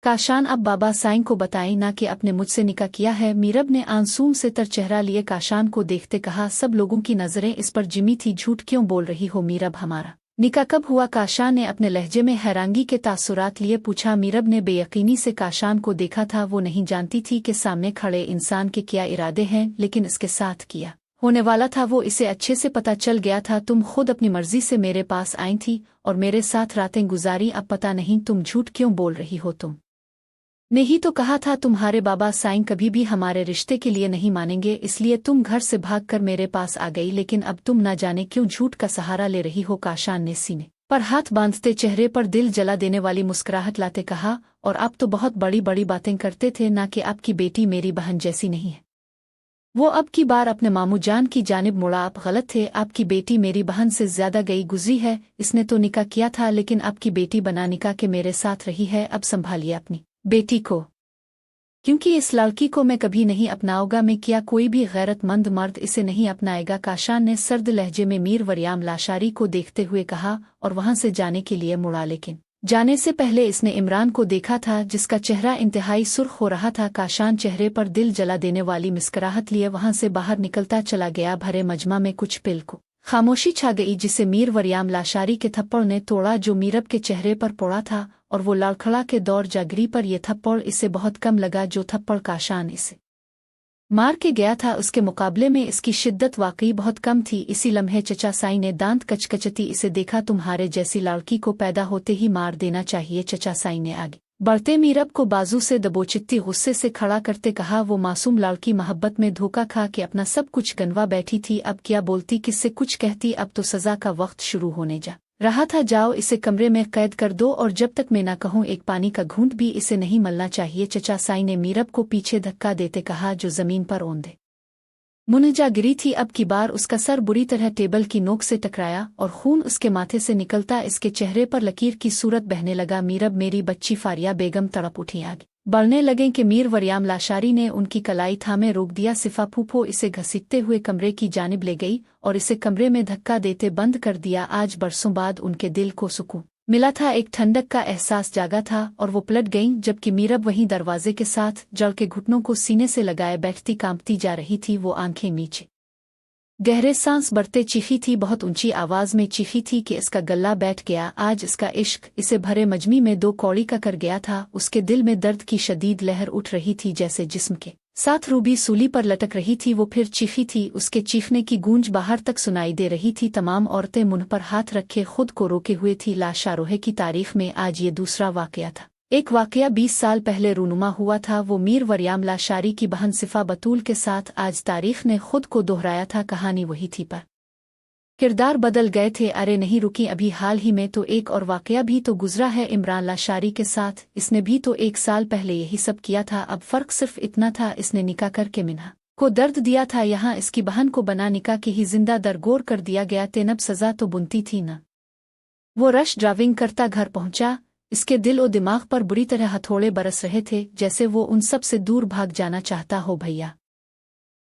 काशान अब बाबा साईं को बताई ना कि अपने मुझसे निकाह किया है। मीरब ने आंसूम से तर चेहरा लिए काशान को देखते कहा, सब लोगों की नजरें इस पर जिमी थी। झूठ क्यों बोल रही हो मीरब, हमारा निकाह कब हुआ? काशान ने अपने लहजे में हैरांगी के तासुरात लिए पूछा। मीरब ने बेयकीनी से काशान को देखा था। वो नहीं जानती थी कि सामने खड़े इंसान के क्या इरादे हैं, लेकिन इसके साथ किया होने वाला था वो इसे अच्छे से पता चल गया था। तुम खुद अपनी मर्जी से मेरे पास आई थी और मेरे साथ रातें गुजारी। अब पता नहीं तुम झूठ क्यों बोल रही हो। तुम ने ही तो कहा था तुम्हारे बाबा साईं कभी भी हमारे रिश्ते के लिए नहीं मानेंगे, इसलिए तुम घर से भागकर मेरे पास आ गई। लेकिन अब तुम ना जाने क्यों झूठ का सहारा ले रही हो। काशान ने सीने पर हाथ बांधते चेहरे पर दिल जला देने वाली मुस्कुराहट लाते कहा, और आप तो बहुत बड़ी बड़ी बातें करते थे ना कि आपकी बेटी मेरी बहन जैसी नहीं है। वो अब की बार अपने मामू जान की जानिब मुड़ा। आप गलत थे। आपकी बेटी मेरी बहन से ज्यादा गई गुजरी है। इसने तो निकाह किया था, लेकिन आपकी बेटी बना निकाह के मेरे साथ रही है। अब संभालिए अपनी बेटी को, क्योंकि इस लड़की को मैं कभी नहीं अपनाऊंगा। मैं क्या कोई भी गैरतमंद मर्द इसे नहीं अपनाएगा। काशान ने सर्द लहजे में मीर वरियाम लाशारी को देखते हुए कहा और वहां से जाने के लिए मुड़ा। लेकिन जाने से पहले इसने इमरान को देखा था, जिसका चेहरा इंतहाई सुर्ख हो रहा था। काशान चेहरे पर दिल जला देने वाली मुस्कुराहट लिए वहां से बाहर निकलता चला गया। भरे मजमा में कुछ पल को खामोशी छा गई, जिसे मीर वरियाम लाशारी के थप्पड़ ने तोड़ा जो मीरब के चेहरे पर पड़ा था। और वो लड़खड़ा के दौड़ जागरी पर यह थप्पड़ इसे बहुत कम लगा। जो थप्पड़ काशान इसे मार के गया था, उसके मुकाबले में इसकी शिद्दत वाकई बहुत कम थी। इसी लम्हे चचा साईं ने दांत कचकचती इसे देखा। तुम्हारे जैसी लड़की को पैदा होते ही मार देना चाहिए। चचा साईं ने आगे बढ़ते मीरब को बाजू से दबोचती गुस्से से खड़ा करते कहा, वो मासूम लड़की मोहब्बत में धोखा खा के अपना सब कुछ गंवा बैठी थी। अब क्या बोलती, किससे कुछ कहती? अब तो सजा का वक्त शुरू होने जा रहा था। जाओ इसे कमरे में कैद कर दो, और जब तक मैं ना कहूं एक पानी का घूंट भी इसे नहीं मलना चाहिए। चचा साईं ने मीरब को पीछे धक्का देते कहा, जो जमीन पर औंधे मुनजा गिरी थी। अब की बार उसका सर बुरी तरह टेबल की नोक से टकराया और खून उसके माथे से निकलता इसके चेहरे पर लकीर की सूरत बहने लगा। मीरब, मेरी बच्ची फारिया बेगम तड़प उठी। आगे बढ़ने लगे कि मीर वरियाम लाशारी ने उनकी कलाई थामे रोक दिया। सिफा फूफो इसे घसीटते हुए कमरे की जानिब ले गई और इसे कमरे में धक्का देते बंद कर दिया। आज बरसों बाद उनके दिल को सुकून मिला था, एक ठंडक का एहसास जागा था और वो पलट गईं, जबकि मीरब वहीं दरवाजे के साथ जड़ के घुटनों को सीने से लगाए बैठती कांपती जा रही थी। वो आंखें नीचे गहरे सांस भरते चीखी थी, बहुत ऊंची आवाज में चीखी थी कि इसका गला बैठ गया। आज इसका इश्क इसे भरे मजमी में दो कौड़ी का कर गया था। उसके दिल में दर्द की शदीद लहर उठ रही थी, जैसे जिस्म के साथ रूबी सूली पर लटक रही थी। वो फिर चीखी थी। उसके चीखने की गूंज बाहर तक सुनाई दे रही थी। तमाम औरतें मुंह पर हाथ रखे खुद को रोके हुए थी। लाशारोहे की तारीख में आज ये दूसरा वाकया था। एक वाकया 20 साल पहले रूनुमा हुआ था, वो मीर वरियाम लाशारी की बहन सिफा बतूल के साथ। आज तारीख ने खुद को दोहराया था। कहानी वही थी पर किरदार बदल गए थे। अरे नहीं रुकी, अभी हाल ही में तो एक और वाकया भी तो गुजरा है इमरान लाशारी के साथ। इसने भी तो 1 साल पहले यही सब किया था। अब फर्क सिर्फ इतना था, इसने निकाह करके मिन्हा को दर्द दिया था। यहाँ इसकी बहन को बना निकाह के ही जिंदा दरगोर कर दिया गया। तेनब सजा तो बुनती थी न। वो रश ड्राइविंग करता घर पहुंचा। इसके दिल और दिमाग पर बुरी तरह हथौड़े बरस रहे थे, जैसे वो उन सब से दूर भाग जाना चाहता हो। भैया!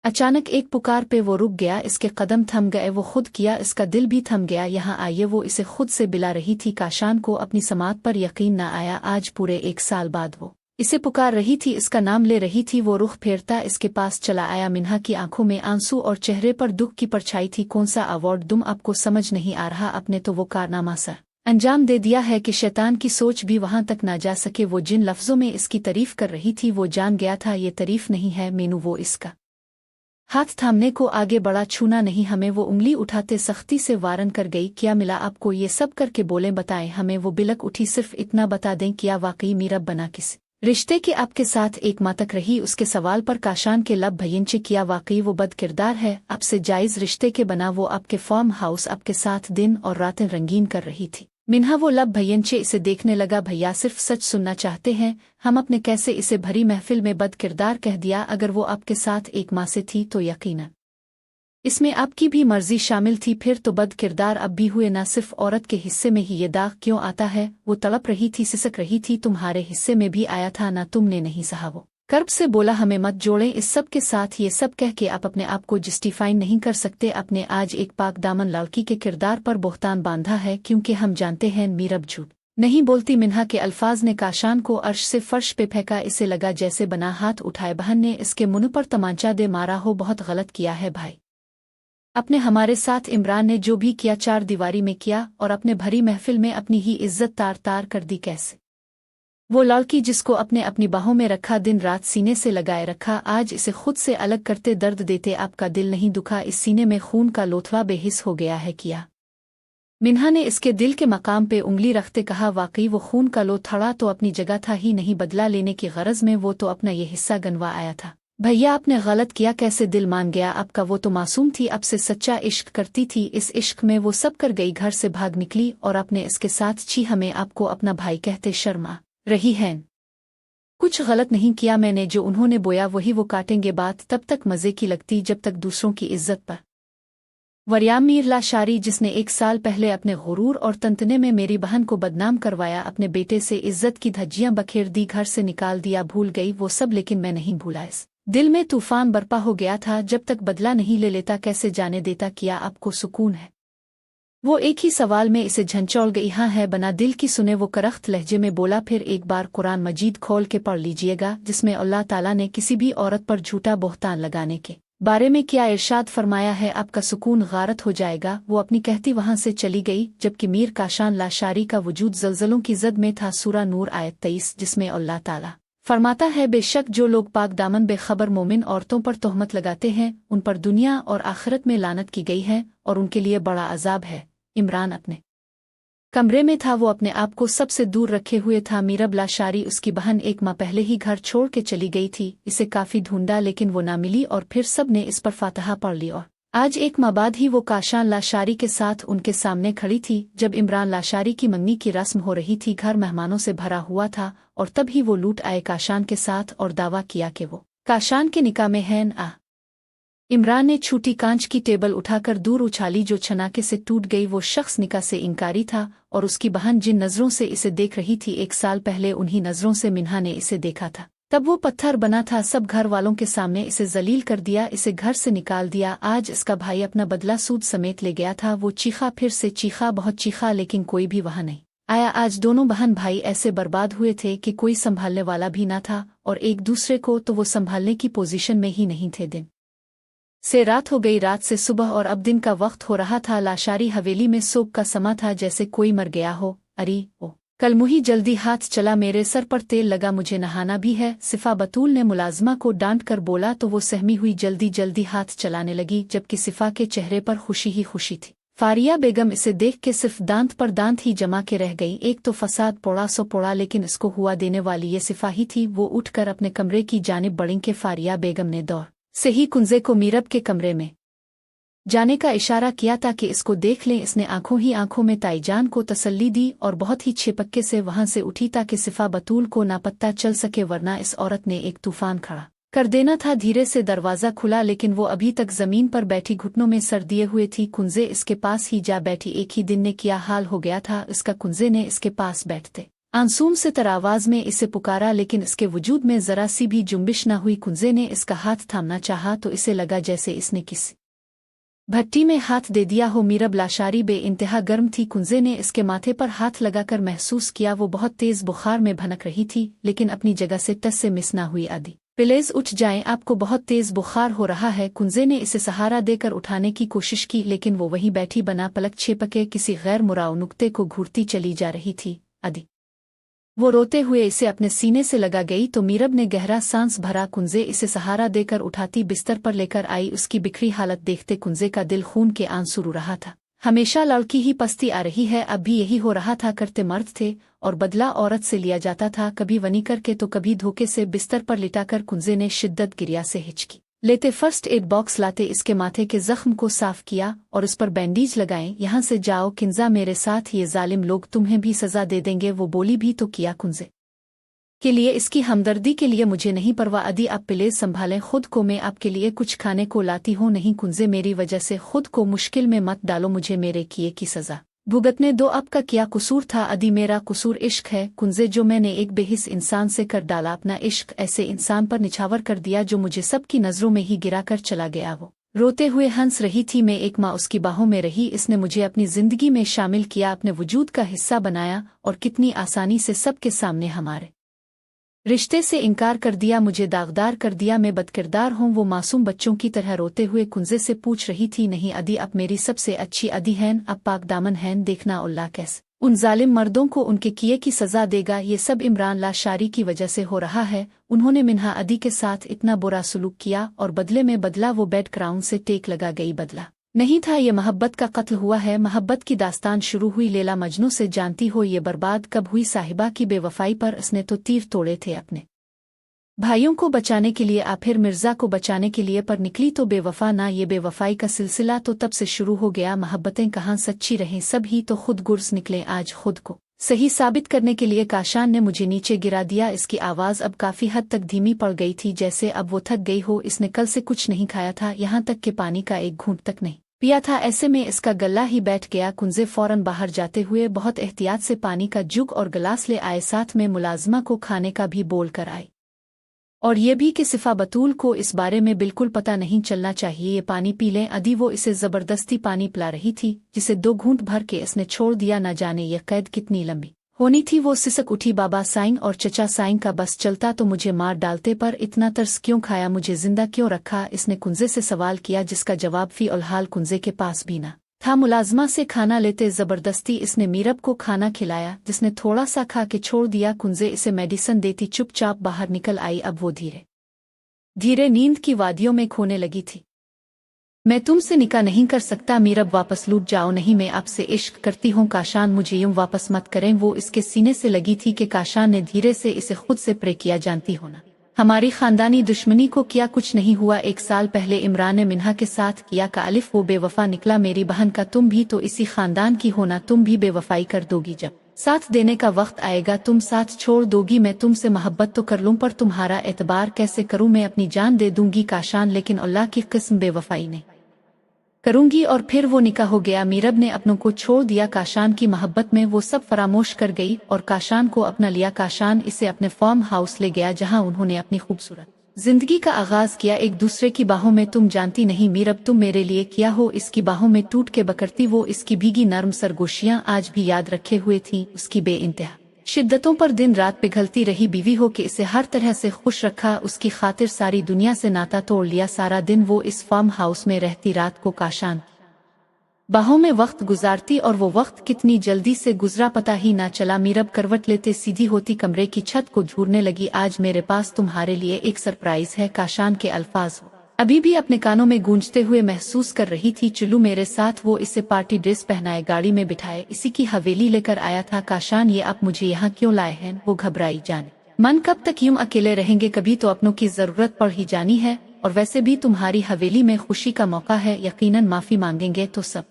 अचानक एक पुकार पे वो रुक गया। इसके कदम थम गए। वो खुद किया, इसका दिल भी थम गया। यहाँ आइए, वो इसे खुद से बिला रही थी। काशान को अपनी समात पर यकीन न आया। आज पूरे 1 साल बाद वो इसे पुकार रही थी, इसका नाम ले रही थी। वो रुख फेरता इसके पास चला आया। मिन्हा की आंखों में आंसू और चेहरे पर दुख की परछाई थी। कौन सा अवार्ड दूं आपको समझ नहीं आ रहा। अपने तो वो कारनामा सा अंजाम दे दिया है कि शैतान की सोच भी वहां तक ना जा सके। वो जिन लफ्जों में इसकी तारीफ कर रही थी, वो जान गया था ये तारीफ नहीं है मीनू। वो इसका हाथ थामने को आगे बढ़ा, छूना नहीं हमें। वो उंगली उठाते सख्ती से वारन कर गई। क्या मिला आपको? ये सब करके बोलें, बताएं हमें। वो बिलक उठी, सिर्फ इतना बता दें, क्या वाकई मीरब बना किस रिश्ते के आपके साथ 1 माह तक रही? उसके सवाल पर काशान के लब भयंचे किया। वाकई वो बद किरदार है, आपसे जायज रिश्ते के बना। वो आपके फार्म हाउस आपके साथ दिन और रातें रंगीन कर रही थी। मिन्हा वो लब भयंचे इसे देखने लगा। भैया सिर्फ सच सुनना चाहते हैं हम अपने, कैसे इसे भरी महफिल में बद किरदार कह दिया? अगर वो आपके साथ 1 माह से थी तो यकीनन इसमें आपकी भी मर्जी शामिल थी। फिर तो बद किरदार अब भी हुए। ना सिर्फ औरत के हिस्से में ही ये दाग क्यों आता है? वो तड़प रही थी, सिसक रही थी। तुम्हारे हिस्से में भी आया था ना, तुमने नहीं सहा। वो कर्ब से बोला, हमें मत जोड़ें इस सब के साथ। ये सब कह के आप अपने आप को जस्टिफाई नहीं कर सकते। अपने आज एक पाक दामन लड़की के किरदार पर बोहतान बांधा है, क्योंकि हम जानते हैं मीरब झूठ नहीं बोलती मिन्हा के अल्फाज ने काशान को अर्श से फर्श पे फेंका। इसे लगा जैसे बना हाथ उठाए बहन ने इसके मुंह पर तमांचा दे मारा हो। बहुत गलत किया है भाई, अपने हमारे साथ इमरान ने जो भी किया चार दीवारी में किया और अपने भरी महफिल में अपनी ही इज्जत तार तार कर दी। कैसे वो लड़की जिसको अपने अपनी बाहों में रखा, दिन रात सीने से लगाए रखा, आज इसे खुद से अलग करते दर्द देते आपका दिल नहीं दुखा? इस सीने में खून का लोथवा बेहिस हो गया है किया? मिन्हा ने इसके दिल के मकाम पे उंगली रखते कहा, वाकई वो खून का लोथड़ा तो अपनी जगह था ही नहीं, बदला लेने की गरज में वो तो अपना ये हिस्सा गनवा आया था। भैया आपने गलत किया, कैसे दिल मान गया आपका? वो तो मासूम थी, अब से सच्चा इश्क करती थी, इस इश्क में वो सब कर गई, घर से भाग निकली और अपने इसके साथ छी। हमें आपको अपना भाई कहते शर्मा रही है? कुछ गलत नहीं किया मैंने, जो उन्होंने बोया वही वो काटेंगे। बात तब तक मज़े की लगती जब तक दूसरों की इज्जत पर। वरियाम मीर लाशारी, जिसने 1 साल पहले अपने गुरूर और तंतने में मेरी बहन को बदनाम करवाया, अपने बेटे से इज्जत की धज्जियां बखेर दी, घर से निकाल दिया, भूल गई वो सब, लेकिन मैं नहीं भूला। इस दिल में तूफान बरपा हो गया था, जब तक बदला नहीं ले लेता कैसे जाने देता किया आपको सुकून है? वो एक ही सवाल में इसे झंझोड़ गई। हाँ है, बना दिल की सुने, वो करख्त लहजे में बोला। फिर एक बार कुरान मजीद खोल के पढ़ लीजिएगा, जिसमें अल्लाह ताला ने किसी भी औरत पर झूठा बोहतान लगाने के बारे में क्या इरशाद फरमाया है। आपका सुकून गारत हो जाएगा। वो अपनी कहती वहां से चली गई, जबकि मीर काशान लाशारी का वजूद जलजलों की जद में था। सूरा नूर आयत 23, जिसमें अल्लाह ताला फरमाता है, बेशक जो लोग पाक दामन बेखबर मोमिन औरतों पर तोहमत लगाते हैं, उन पर दुनिया और आखिरत में लानत की गई है और उनके लिए बड़ा अजाब है। इमरान अपने कमरे में था, वो अपने आप को सबसे दूर रखे हुए था। मीरब लाशारी, उसकी बहन, 1 माह पहले ही घर छोड़ के चली गई थी। इसे काफी ढूंढा लेकिन वो ना मिली और फिर सब ने इस पर फातहा पढ़ ली और आज 1 माह बाद ही वो काशान लाशारी के साथ उनके सामने खड़ी थी। जब इमरान लाशारी की मंगनी की रस्म हो रही थी, घर मेहमानों से भरा हुआ था और तब ही वो लूट आए काशान के साथ और दावा किया कि वो काशान के निकाह में है। इमरान ने छूटी कांच की टेबल उठाकर दूर उछाली, जो छनाके से टूट गई। वो शख्स निकाह से इनकारी था और उसकी बहन जिन नजरों से इसे देख रही थी, 1 साल पहले उन्हीं नजरों से मिन्हा ने इसे देखा था। तब वो पत्थर बना था, सब घर वालों के सामने इसे जलील कर दिया, इसे घर से निकाल दिया। आज इसका भाई अपना बदला सूद समेत ले गया था। वो चीखा, फिर से चीखा, बहुत चीखा, लेकिन कोई भी वहां नहीं आया। आज दोनों बहन भाई ऐसे बर्बाद हुए थे कि कोई संभालने वाला भी ना था और एक दूसरे को तो वो संभालने की पोजीशन में ही नहीं थे। दिन से रात हो गई, रात से सुबह, और अब दिन का वक्त हो रहा था। लाशारी हवेली में सोग का समा था, जैसे कोई मर गया हो। अरे ओ कल मुही, जल्दी हाथ चला, मेरे सर पर तेल लगा, मुझे नहाना भी है। सिफा बतूल ने मुलाजमा को डांट कर बोला तो वो सहमी हुई जल्दी जल्दी हाथ चलाने लगी, जबकि सिफा के चेहरे पर खुशी ही खुशी थी। फारिया बेगम इसे देख के सिर्फ दांत पर दांत ही जमा के रह गई। एक तो फसाद पोड़ा सो पोड़ा, लेकिन इसको हुआ देने वाली ये सिफा ही थी। वो उठकर अपने कमरे की जानिब बढ़ी के फारिया बेगम ने दौड़ से ही कुंजे को मीरब के कमरे में जाने का इशारा किया ताकि इसको देख लें। इसने आंखों ही आंखों में ताईजान को तसल्ली दी और बहुत ही छेपक्के से वहां से उठी ताकि सिफा बतूल को ना पता चल सके, वरना इस औरत ने एक तूफान खड़ा कर देना था। धीरे से दरवाजा खुला, लेकिन वो अभी तक जमीन पर बैठी घुटनों में सर दिए हुए थी। कुंजे इसके पास ही जा बैठी। एक ही दिन ने क्या हाल हो गया था इसका। कुंजे ने इसके पास बैठते आंसूम से तर आवाज में इसे पुकारा, लेकिन इसके वजूद में जरा सी भी जुम्बिश न हुई। कुंजे ने इसका हाथ थामना चाहा तो इसे लगा जैसे इसने किसी भट्टी में हाथ दे दिया हो। मीरब लाशारी बे इंतहा गर्म थी। कुंजे ने इसके माथे पर हाथ लगाकर महसूस किया वो बहुत तेज बुखार में भनक रही थी, लेकिन अपनी जगह से टस से मिस ना हुई। आदि प्लीज उठ जाएं, आपको बहुत तेज बुखार हो रहा है। कुंजे ने इसे सहारा देकर उठाने की कोशिश की, लेकिन वो वहीं बैठी बना पलक छेपके किसी गैर मुराव नुक्ते को घूरती चली जा रही थी। आदि वो रोते हुए इसे अपने सीने से लगा गई तो मीरब ने गहरा सांस भरा। कुंजे इसे सहारा देकर उठाती बिस्तर पर लेकर आई। उसकी बिखरी हालत देखते कुंजे का दिल खून के आंसू रो रहा था। हमेशा लड़की ही पस्ती आ रही है, अब भी यही हो रहा था। करते मर्द थे और बदला औरत से लिया जाता था, कभी वनी करके तो कभी धोखे से। बिस्तर पर लिटाकर कुंजे ने शिद्दत गिरिया से हिचकी लेते फर्स्ट एड बॉक्स लाते इसके माथे के जख्म को साफ किया और उस पर बैंडेज लगाएं। यहाँ से जाओ किंजा, मेरे साथ ये जालिम लोग तुम्हें भी सजा दे देंगे। वो बोली भी तो किया कुंजे के लिए, इसकी हमदर्दी के लिए मुझे नहीं परवाह। अदी आप प्लीज संभालें खुद को, मैं आपके लिए कुछ खाने को लाती हूँ। नहीं कुंजे, मेरी वजह से खुद को मुश्किल में मत डालो, मुझे मेरे किए की सजा भुगतने दो। अब का क्या कसूर था? अदी मेरा कसूर इश्क है कुंजे, जो मैंने एक बेहिस इंसान से कर डाला। अपना इश्क ऐसे इंसान पर निछावर कर दिया जो मुझे सबकी नजरों में ही गिरा कर चला गया। वो रोते हुए हंस रही थी। मैं एक माँ उसकी बाहों में रही। इसने मुझे अपनी जिंदगी में शामिल किया, अपने वजूद का हिस्सा बनाया और कितनी आसानी से सबके सामने हमारे रिश्ते से इनकार कर दिया, मुझे दागदार कर दिया। मैं बदकिरदार हूँ। वो मासूम बच्चों की तरह रोते हुए कुंजे से पूछ रही थी, नहीं अदी, अब मेरी सबसे अच्छी अदी हैन, अब पाक दामन हैन, देखना अल्लाह कैसे उन जालिम मर्दों को उनके किए की सजा देगा। ये सब इमरान लाशारी की वजह से हो रहा है। उन्होंने मिन्हा अदी के साथ इतना बुरा सलूक किया और बदले में बदला वो बेड क्राउन से टेक लगा गई। बदला नहीं था, ये मोहब्बत का कत्ल हुआ है। मोहब्बत की दास्तान शुरू हुई लैला मजनू से। जानती हो ये बर्बाद कब हुई? साहिबा की बेवफाई पर। उसने तो तीर तोड़े थे अपने भाइयों को बचाने के लिए, फिर मिर्जा को बचाने के लिए, पर निकली तो बेवफा ना। ये बेवफाई का सिलसिला तो तब से शुरू हो गया। मोहब्बतें कहाँ सच्ची रहें, सब ही तो खुद गुर्स निकले। आज खुद को सही साबित करने के लिए काशान ने मुझे नीचे गिरा दिया। इसकी आवाज़ अब काफ़ी हद तक धीमी पड़ गई थी, जैसे अब वो थक गई हो। इसने कल से कुछ नहीं खाया था, यहाँ तक कि पानी का एक घूंट तक नहीं पिया था। ऐसे में इसका गला ही बैठ गया। कुंजे फौरन बाहर जाते हुए बहुत एहतियात से पानी का जुग और गिलास ले आए, साथ में मुलाजमा को खाने का भी बोल कर आए। और ये भी कि सिफा बतूल को इस बारे में बिल्कुल पता नहीं चलना चाहिए, ये पानी पी लें। अदी वो इसे जबरदस्ती पानी पिला रही थी, जिसे 2 घूंट भर के इसने छोड़ दिया। न जाने यह कैद कितनी लंबी होनी थी। वो सिसक उठी, बाबा साईं और चचा साईं का बस चलता तो मुझे मार डालते, पर इतना तरस क्यों खाया, मुझे जिंदा क्यों रखा? इसने कुंजे से सवाल किया, जिसका जवाब फी अलहाल कुंजे के पास भी न था। मुलाजमा से खाना लेते जबरदस्ती इसने मीरब को खाना खिलाया, जिसने थोड़ा सा खा के छोड़ दिया। कुंजे इसे मेडिसिन देती चुपचाप बाहर निकल आई। अब वो धीरे धीरे नींद की वादियों में खोने लगी थी। मैं तुमसे निकाह नहीं कर सकता मीरब, वापस लूट जाओ। नहीं, मैं आपसे इश्क करती हूँ काशान, मुझे यूं वापस मत करें। वो इसके सीने से लगी थी कि काशान ने धीरे से इसे खुद से प्रे किया। जानती हो ना हमारी खानदानी दुश्मनी को क्या कुछ नहीं हुआ। 1 साल पहले इमरान ने मिन्हा के साथ किया का अलिफ वो बेवफा निकला। मेरी बहन का तुम भी तो इसी खानदान की होना, तुम भी बेवफाई कर दोगी। जब साथ देने का वक्त आएगा तुम साथ छोड़ दोगी। मैं तुमसे मोहब्बत तो कर लूं, पर तुम्हारा एतबार कैसे करूं? मैं अपनी जान दे दूंगी काशान, लेकिन अल्लाह की किस्म बेवफाई नहीं करूंगी। और फिर वो निकाह हो गया। मीरब ने अपनों को छोड़ दिया। काशान की मोहब्बत में वो सब फरामोश कर गई और काशान को अपना लिया। काशान इसे अपने फार्म हाउस ले गया, जहां उन्होंने अपनी खूबसूरत जिंदगी का आगाज किया, एक दूसरे की बाहों में। तुम जानती नहीं मीरब, तुम मेरे लिए किया हो। इसकी बाहों में टूट के बकरती वो इसकी भीगी नर्म सरगोशियां आज भी याद रखे हुए थीं। उसकी बेइंतहा शिद्दतों पर दिन रात पिघलती रही। बीवी हो के इसे हर तरह से खुश रखा, उसकी खातिर सारी दुनिया से नाता तोड़ लिया। सारा दिन वो इस फार्म हाउस में रहती, रात को काशान बाहों में वक्त गुजारती, और वो वक्त कितनी जल्दी से गुजरा पता ही ना चला। मीरब करवट लेते सीधी होती, कमरे की छत को झूरने लगी। आज मेरे पास तुम्हारे लिए एक सरप्राइज है। काशान के अल्फाज अभी भी अपने कानों में गूंजते हुए महसूस कर रही थी। चलू मेरे साथ। वो इसे पार्टी ड्रेस पहनाए, गाड़ी में बिठाए, इसी की हवेली लेकर आया था। काशान, ये आप मुझे यहाँ क्यों लाए हैं? वो घबराई, जाने मन कब तक यूं अकेले रहेंगे, कभी तो अपनों की जरूरत पड़ ही जानी है। और वैसे भी तुम्हारी हवेली में खुशी का मौका है, यकीनन माफी मांगेंगे तो सब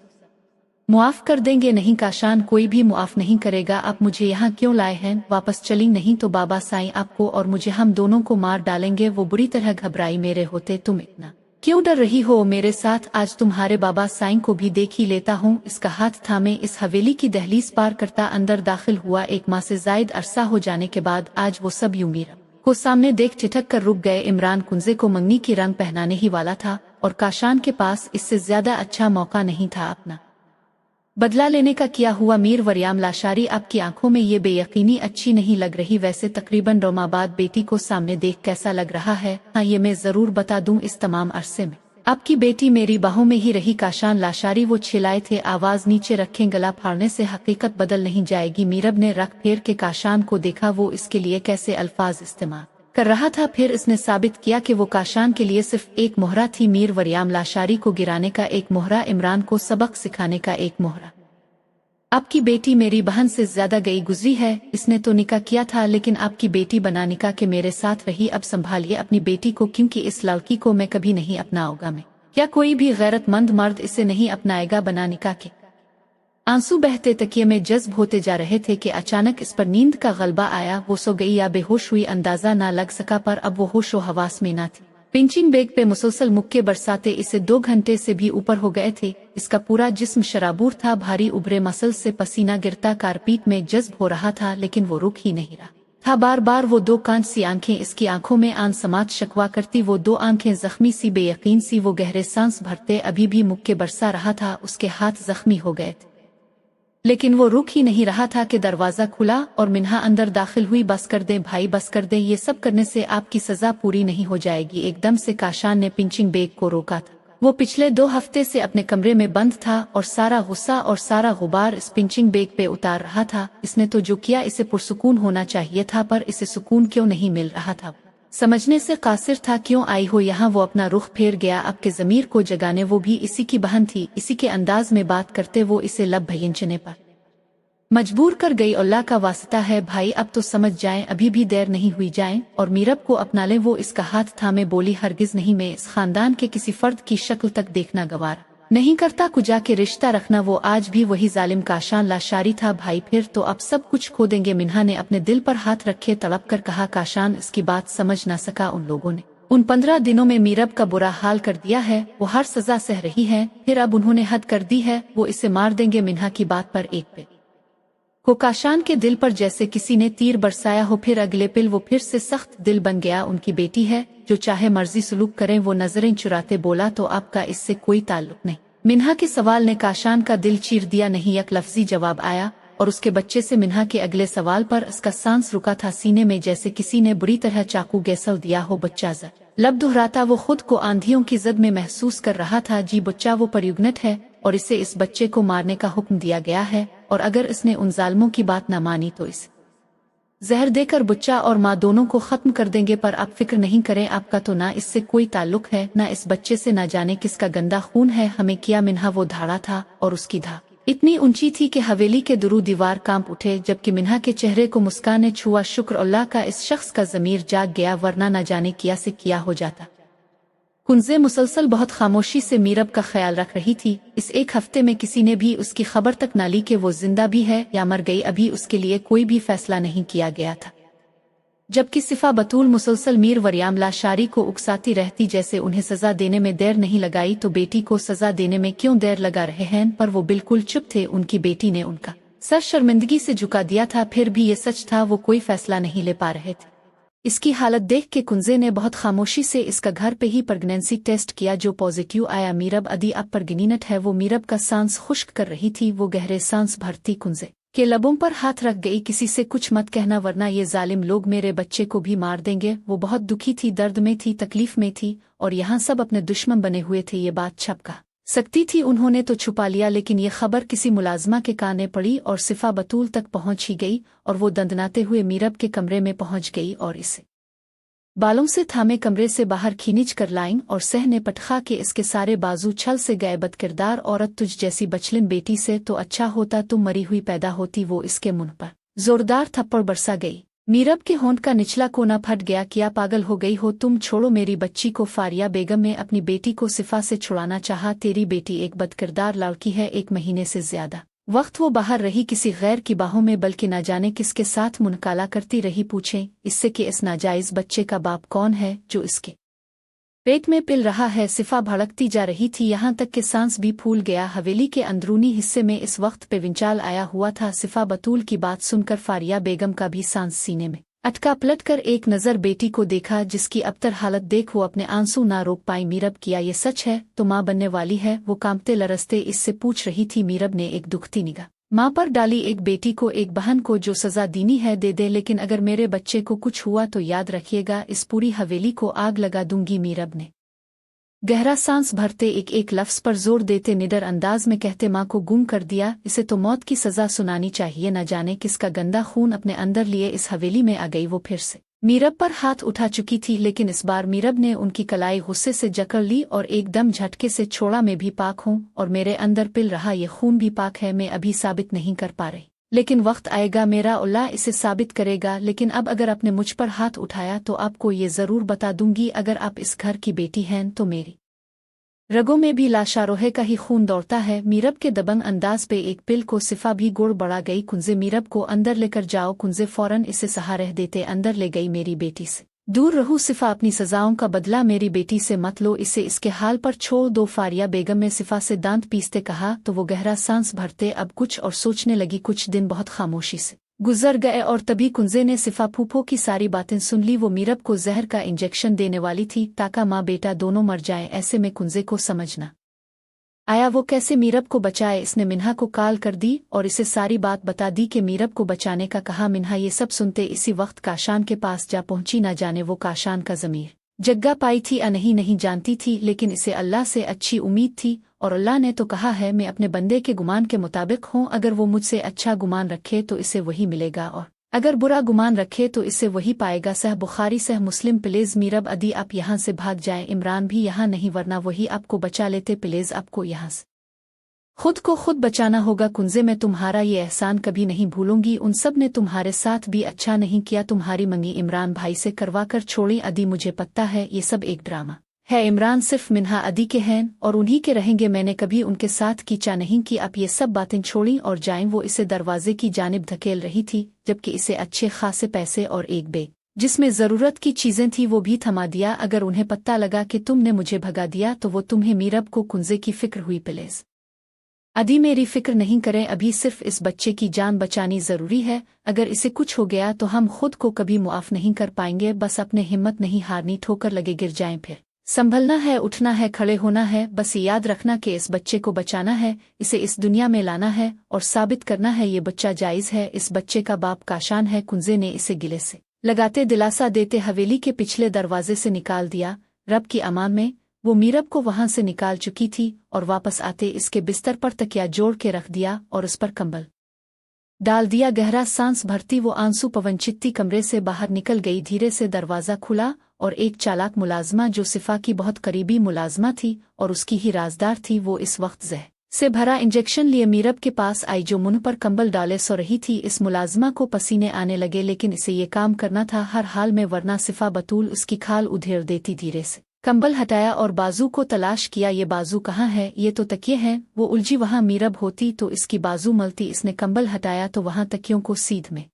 मुआफ कर देंगे। नहीं काशान, कोई भी मुआफ नहीं करेगा। आप मुझे यहाँ क्यों लाए हैं? वापस चली, नहीं तो बाबा साईं आपको और मुझे, हम दोनों को मार डालेंगे। वो बुरी तरह घबराई। मेरे होते तुम इतना क्यों डर रही हो? मेरे साथ आज तुम्हारे बाबा साईं को भी देख ही लेता हूँ। इसका हाथ थामे इस हवेली की दहलीज पार करता अंदर दाखिल हुआ। 1 माह से जायद अरसा हो जाने के बाद आज वो सब यूं मीरा को सामने देख ठिठक कर रुक गए। इमरान कुंजे को मंगनी की रंग पहनाने ही वाला था, और काशान के पास इससे ज्यादा अच्छा मौका नहीं था अपना बदला लेने का। किया हुआ मीर वरियाम लाशारी आपकी आंखों में ये बेयकीनी अच्छी नहीं लग रही? वैसे तकरीबन 9 माह बाद बेटी को सामने देख कैसा लग रहा है? हाँ, ये मैं जरूर बता दूं, इस तमाम अरसे में आपकी बेटी मेरी बाहों में ही रही। काशान लाशारी वो छिलाए थे, आवाज नीचे रखें, गला फाड़ने से हकीकत बदल नहीं जाएगी। मीरब ने रख फेर के काशान को देखा, वो इसके लिए कैसे अल्फाज इस्तेमाल कर रहा था। फिर इसने साबित किया कि वो काशान के लिए सिर्फ एक मोहरा थी। मीर वरियाम लाशारी को गिराने का एक मोहरा, इमरान को सबक सिखाने का एक मोहरा। आपकी बेटी मेरी बहन से ज्यादा गई गुजरी है। इसने तो निकाह किया था, लेकिन आपकी बेटी बना निकाह के मेरे साथ रही। अब संभालिए अपनी बेटी को, क्योंकि इस लड़की को मैं कभी नहीं अपनाऊंगा। मैं क्या कोई भी गैरतमंद मर्द इसे नहीं अपनाएगा बना निकाह के? आंसू बहते तकिए में जज्ब होते जा रहे थे कि अचानक इस पर नींद का गलबा आया। वो सो गई या बेहोश हुई अंदाजा ना लग सका, पर अब वो होश व हवास में ना थी। पिंचिंग बेग पे मुसलसल मुक्के बरसाते इसे 2 घंटे से भी ऊपर हो गए थे। इसका पूरा जिस्म शराबूर था, भारी उभरे मसल से पसीना गिरता कारपीट में जज्ब हो रहा था, लेकिन वो रुक ही नहीं रहा था। बार बार वो दो कांच सी आंखें इसकी आंखों में आन समात शकवा करती, वो दो आंखें जख्मी सी, बेयकीन सी। वो गहरे सांस भरते अभी भी मुक्के बरसा रहा था, उसके हाथ जख्मी हो गए थे, लेकिन वो रुक ही नहीं रहा था कि दरवाजा खुला और मिन्हा अंदर दाखिल हुई। बस कर दें भाई, बस कर दें, ये सब करने से आपकी सजा पूरी नहीं हो जाएगी। एकदम से काशान ने पिंचिंग बेग को रोका था। वो पिछले 2 हफ्ते से अपने कमरे में बंद था और सारा गुस्सा और सारा गुबार इस पिंचिंग बेग पे उतार रहा था। इसने तो जो किया, इसे पुरसुकून होना चाहिए था, पर इसे सुकून क्यों नहीं मिल रहा था, समझने से कासिर था। क्यों आई हो यहाँ? वो अपना रुख फेर गया अब के ज़मीर को जगाने। वो भी इसी की बहन थी, इसी के अंदाज में बात करते वो इसे लब भयंचने पर मजबूर कर गई। अल्लाह का वास्ता है भाई, अब तो समझ जाएं, अभी भी देर नहीं हुई, जाएं और मीरब को अपना लें। वो इसका हाथ थामे बोली, हरगिज नहीं, मैं इस खानदान के किसी फर्द की शक्ल तक देखना गवार नहीं करता, कुजा के रिश्ता रखना। वो आज भी वही जालिम काशान लाशारी था भाई, फिर तो अब सब कुछ खो देंगे। मिन्हा ने अपने दिल पर हाथ रखे तड़प कर कहा। काशान इसकी बात समझ ना सका। उन लोगों ने उन 15 दिनों में मीरब का बुरा हाल कर दिया है, वो हर सजा सह रही है, फिर अब उन्होंने हद कर दी है, वो इसे मार देंगे। मिन्हा की बात पर एक पे को काशान के दिल पर जैसे किसी ने तीर बरसाया हो, फिर अगले पिल वो फिर से सख्त दिल बन गया। उनकी बेटी है, जो चाहे मर्जी सलूक करें। वो नजरें चुराते बोला, तो आपका इससे कोई ताल्लुक नहीं। मिन्हा के सवाल ने काशान का दिल चीर दिया। नहीं, एक लफ्जी जवाब आया और उसके बच्चे से मिन्हा के अगले सवाल पर उसका सांस रुका था सीने में, जैसे किसी ने बुरी तरह चाकू गैसल दिया हो। बच्चा लब दोहराता, वो खुद को आंधियों की जद में महसूस कर रहा था। जी बच्चा, वो प्रेग्नेंट है और इसे इस बच्चे को मारने का हुक्म दिया गया है, और अगर इसने उन जालिमों की बात न मानी तो इस जहर देकर बच्चा और माँ दोनों को खत्म कर देंगे। पर आप फिक्र नहीं करें, आपका तो ना इससे कोई ताल्लुक है, ना इस बच्चे से, ना जाने किसका गंदा खून है हमें किया। मिन्हा वो धाड़ा था और उसकी धा इतनी ऊंची थी कि हवेली के दुरू दीवार कांप उठे। जबकि मिन्हा के चेहरे को मुस्कान ने छुआ। शुक्र अल्लाह का, इस शख्स का ज़मीर जाग गया, वरना न जाने किया से किया हो जाता। कुंजे मुसलसल बहुत खामोशी से मीरब का ख्याल रख रही थी। इस एक हफ्ते में किसी ने भी उसकी खबर तक ना ली कि वो जिंदा भी है या मर गई। अभी उसके लिए कोई भी फैसला नहीं किया गया था। जबकि सिफा बतूल मुसलसल मीर वरियाम लाशारी को उकसाती रहती, जैसे उन्हें सजा देने में देर नहीं लगाई तो बेटी को सजा देने में क्यों देर लगा रहे हैं। पर वो बिल्कुल चुप थे। उनकी बेटी ने उनका सर शर्मिंदगी से झुका दिया था, फिर भी ये सच था, वो कोई फैसला नहीं ले पा रहे थे। इसकी हालत देख के कुंजे ने बहुत खामोशी से इसका घर पे ही प्रेगनेंसी टेस्ट किया, जो पॉजिटिव आया। मीरब अदी अब प्रेग्नेंट है। वो मीरब का सांस खुश्क कर रही थी। वो गहरे सांस भरती कुंजे के लबों पर हाथ रख गई। किसी से कुछ मत कहना, वरना ये जालिम लोग मेरे बच्चे को भी मार देंगे। वो बहुत दुखी थी, दर्द में थी, तकलीफ में थी, और यहाँ सब अपने दुश्मन बने हुए थे। ये बात छपका सकती थी, उन्होंने तो छुपा लिया, लेकिन ये खबर किसी मुलाजमा के काने पड़ी और सिफा बतूल तक पहुंच ही गई। और वो दंदनाते हुए मीरब के कमरे में पहुंच गई और इसे बालों से थामे कमरे से बाहर खींच कर लाईं और सह ने पटखा के इसके सारे बाजू छल से गए। बदकिरदार औरत, तुझ जैसी बचलिन बेटी से तो अच्छा होता तुम मरी हुई पैदा होती। वो इसके मुंह पर जोरदार थप्पड़ बरसा गई। मीरब के होंठ का निचला कोना फट गया। क्या पागल हो गई हो तुम? छोड़ो मेरी बच्ची को। फारिया बेगम ने अपनी बेटी को सिफा से छुड़ाना चाहा। तेरी बेटी एक बदकिरदार लड़की है। 1 महीने से ज्यादा वक्त वो बाहर रही किसी गैर की बाहों में, बल्कि न जाने किसके साथ मुंह काला करती रही। पूछें इससे कि इस नाजायज बच्चे का बाप कौन है जो इसके पेट में पिल रहा है। सिफा भड़कती जा रही थी, यहाँ तक कि सांस भी फूल गया। हवेली के अंदरूनी हिस्से में इस वक्त पे विंचाल आया हुआ था। सिफा बतूल की बात सुनकर फारिया बेगम का भी सांस सीने में अटका। पलट कर एक नज़र बेटी को देखा, जिसकी अबतर हालत देख वो अपने आंसू ना रोक पाई। मीरब, किया ये सच है? तो माँ बनने वाली है? वो कांपते लरसते इससे पूछ रही थी। मीरब ने एक दुखती निगाह माँ पर डाली। एक बेटी को, एक बहन को जो सजा दीनी है दे दे, लेकिन अगर मेरे बच्चे को कुछ हुआ तो याद रखिएगा, इस पूरी हवेली को आग लगा दूंगी। मीरब ने गहरा सांस भरते एक एक लफ्ज पर जोर देते निडर अंदाज में कहते माँ को गुम कर दिया, इसे तो मौत की सजा सुनानी चाहिए। न जाने किसका गंदा खून अपने अंदर लिए इस हवेली में आ गई। वो फिर से मीरब पर हाथ उठा चुकी थी, लेकिन इस बार मीरब ने उनकी कलाई गुस्से से जकड़ ली और एकदम झटके से छोड़ा। मैं भी पाक हूँ और मेरे अंदर पिल रहा ये खून भी पाक है। मैं अभी साबित नहीं कर पा रही, लेकिन वक्त आएगा, मेरा अल्लाह इसे साबित करेगा। लेकिन अब अगर आपने मुझ पर हाथ उठाया तो आपको ये जरूर बता दूंगी, अगर आप इस घर की बेटी हैं तो मेरी रगों में भी लाशारोहे का ही खून दौड़ता है। मीरब के दबंग अंदाज पे एक पिल को सिफा भी गोड़ बढ़ा गई। कुंजे, मीरब को अंदर लेकर जाओ। कुंजे फौरन इसे सहारा देते अंदर ले गई। मेरी बेटी से दूर रहूं सिफा, अपनी सजाओं का बदला मेरी बेटी से मत लो, इसे इसके हाल पर छोड़ दो। फारिया बेगम ने सिफा से दांत पीसते कहा तो वो गहरा सांस भरते अब कुछ और सोचने लगी। कुछ दिन बहुत खामोशी से गुजर गए और तभी कुंजे ने सिफा फूफो की सारी बातें सुन ली। वो मीरब को जहर का इंजेक्शन देने वाली थी ताकि माँ बेटा दोनों मर जाए। ऐसे में कुंजे को समझना आया वो कैसे मीरब को बचाए। इसने मिन्हा को कॉल कर दी और इसे सारी बात बता दी कि मीरब को बचाने का कहा। मिन्हा ये सब सुनते इसी वक्त काशान के पास जा पहुंची। ना जाने वो काशान का ज़मीर जग्गा पाई थी या नहीं जानती थी, लेकिन इसे अल्लाह से अच्छी उम्मीद थी और अल्लाह ने तो कहा है मैं अपने बंदे के गुमान के मुताबिक हूँ। अगर वो मुझसे अच्छा गुमान रखे तो इसे वही मिलेगा और अगर बुरा गुमान रखे तो इससे वही पाएगा। सह बुखारी सह मुस्लिम। प्लीज मीरब अदी आप यहाँ से भाग जाएं, इमरान भी यहाँ नहीं वरना वही आपको बचा लेते। प्लीज आपको यहाँ से खुद को खुद बचाना होगा। कुंजे में तुम्हारा ये एहसान कभी नहीं भूलूंगी। उन सब ने तुम्हारे साथ भी अच्छा नहीं किया। तुम्हारी मंगी इमरान भाई से करवा कर छोड़ी। अदी मुझे पता है ये सब एक ड्रामा है। इमरान सिर्फ मिन्हा अदी के हैं और उन्हीं के रहेंगे। मैंने कभी उनके साथ कीचा नहीं कि आप ये सब बातें छोड़ी और जाएं। वो इसे दरवाजे की जानिब धकेल रही थी जबकि इसे अच्छे खासे पैसे और एक बैग जिसमें ज़रूरत की चीज़ें थी वो भी थमा दिया। अगर उन्हें पता लगा कि तुमने मुझे भगा दिया तो वो तुम्हें मीरब को कुंजे की फिक्र हुई। प्लीज अदी मेरी फिक्र नहीं करें, अभी सिर्फ इस बच्चे की जान बचानी ज़रूरी है। अगर इसे कुछ हो गया तो हम खुद को कभी मुआफ़ नहीं कर पाएंगे। बस अपने हिम्मत नहीं हारनी, ठोकर लगे गिर जाएं फिर संभलना है, उठना है, खड़े होना है। बस याद रखना कि इस बच्चे को बचाना है, इसे इस दुनिया में लाना है और साबित करना है ये बच्चा जायज़ है। इस बच्चे का बाप काशान है। कुंजे ने इसे गिले से लगाते दिलासा देते हवेली के पिछले दरवाजे से निकाल दिया। रब की अमान में वो मीरब को वहां से निकाल चुकी थी और वापस आते इसके बिस्तर पर तकिया जोड़ के रख दिया और उस पर कंबल डाल दिया। गहरा सांस भरती वो आंसू पवनचित्ती कमरे से बाहर निकल गई। धीरे से दरवाज़ा खुला और एक चालाक मुलाजमा जो सिफा की बहुत करीबी मुलाजमा थी और उसकी ही राजदार थी, वो इस वक्त जहर से भरा इंजेक्शन लिए मीरब के पास आई जो मुंह पर कंबल डाले सो रही थी। इस मुलाजमा को पसीने आने लगे, लेकिन इसे ये काम करना था हर हाल में वरना सिफा बतूल उसकी खाल उधेड़ देती। धीरे से कंबल हटाया और बाजू को तलाश किया। ये बाजू कहाँ है, ये तो तकिए हैं। वो उलझी वहां मीरब होती तो इसकी बाजू मलती। इसने कंबल हटाया तो वहां तकियों को सीध में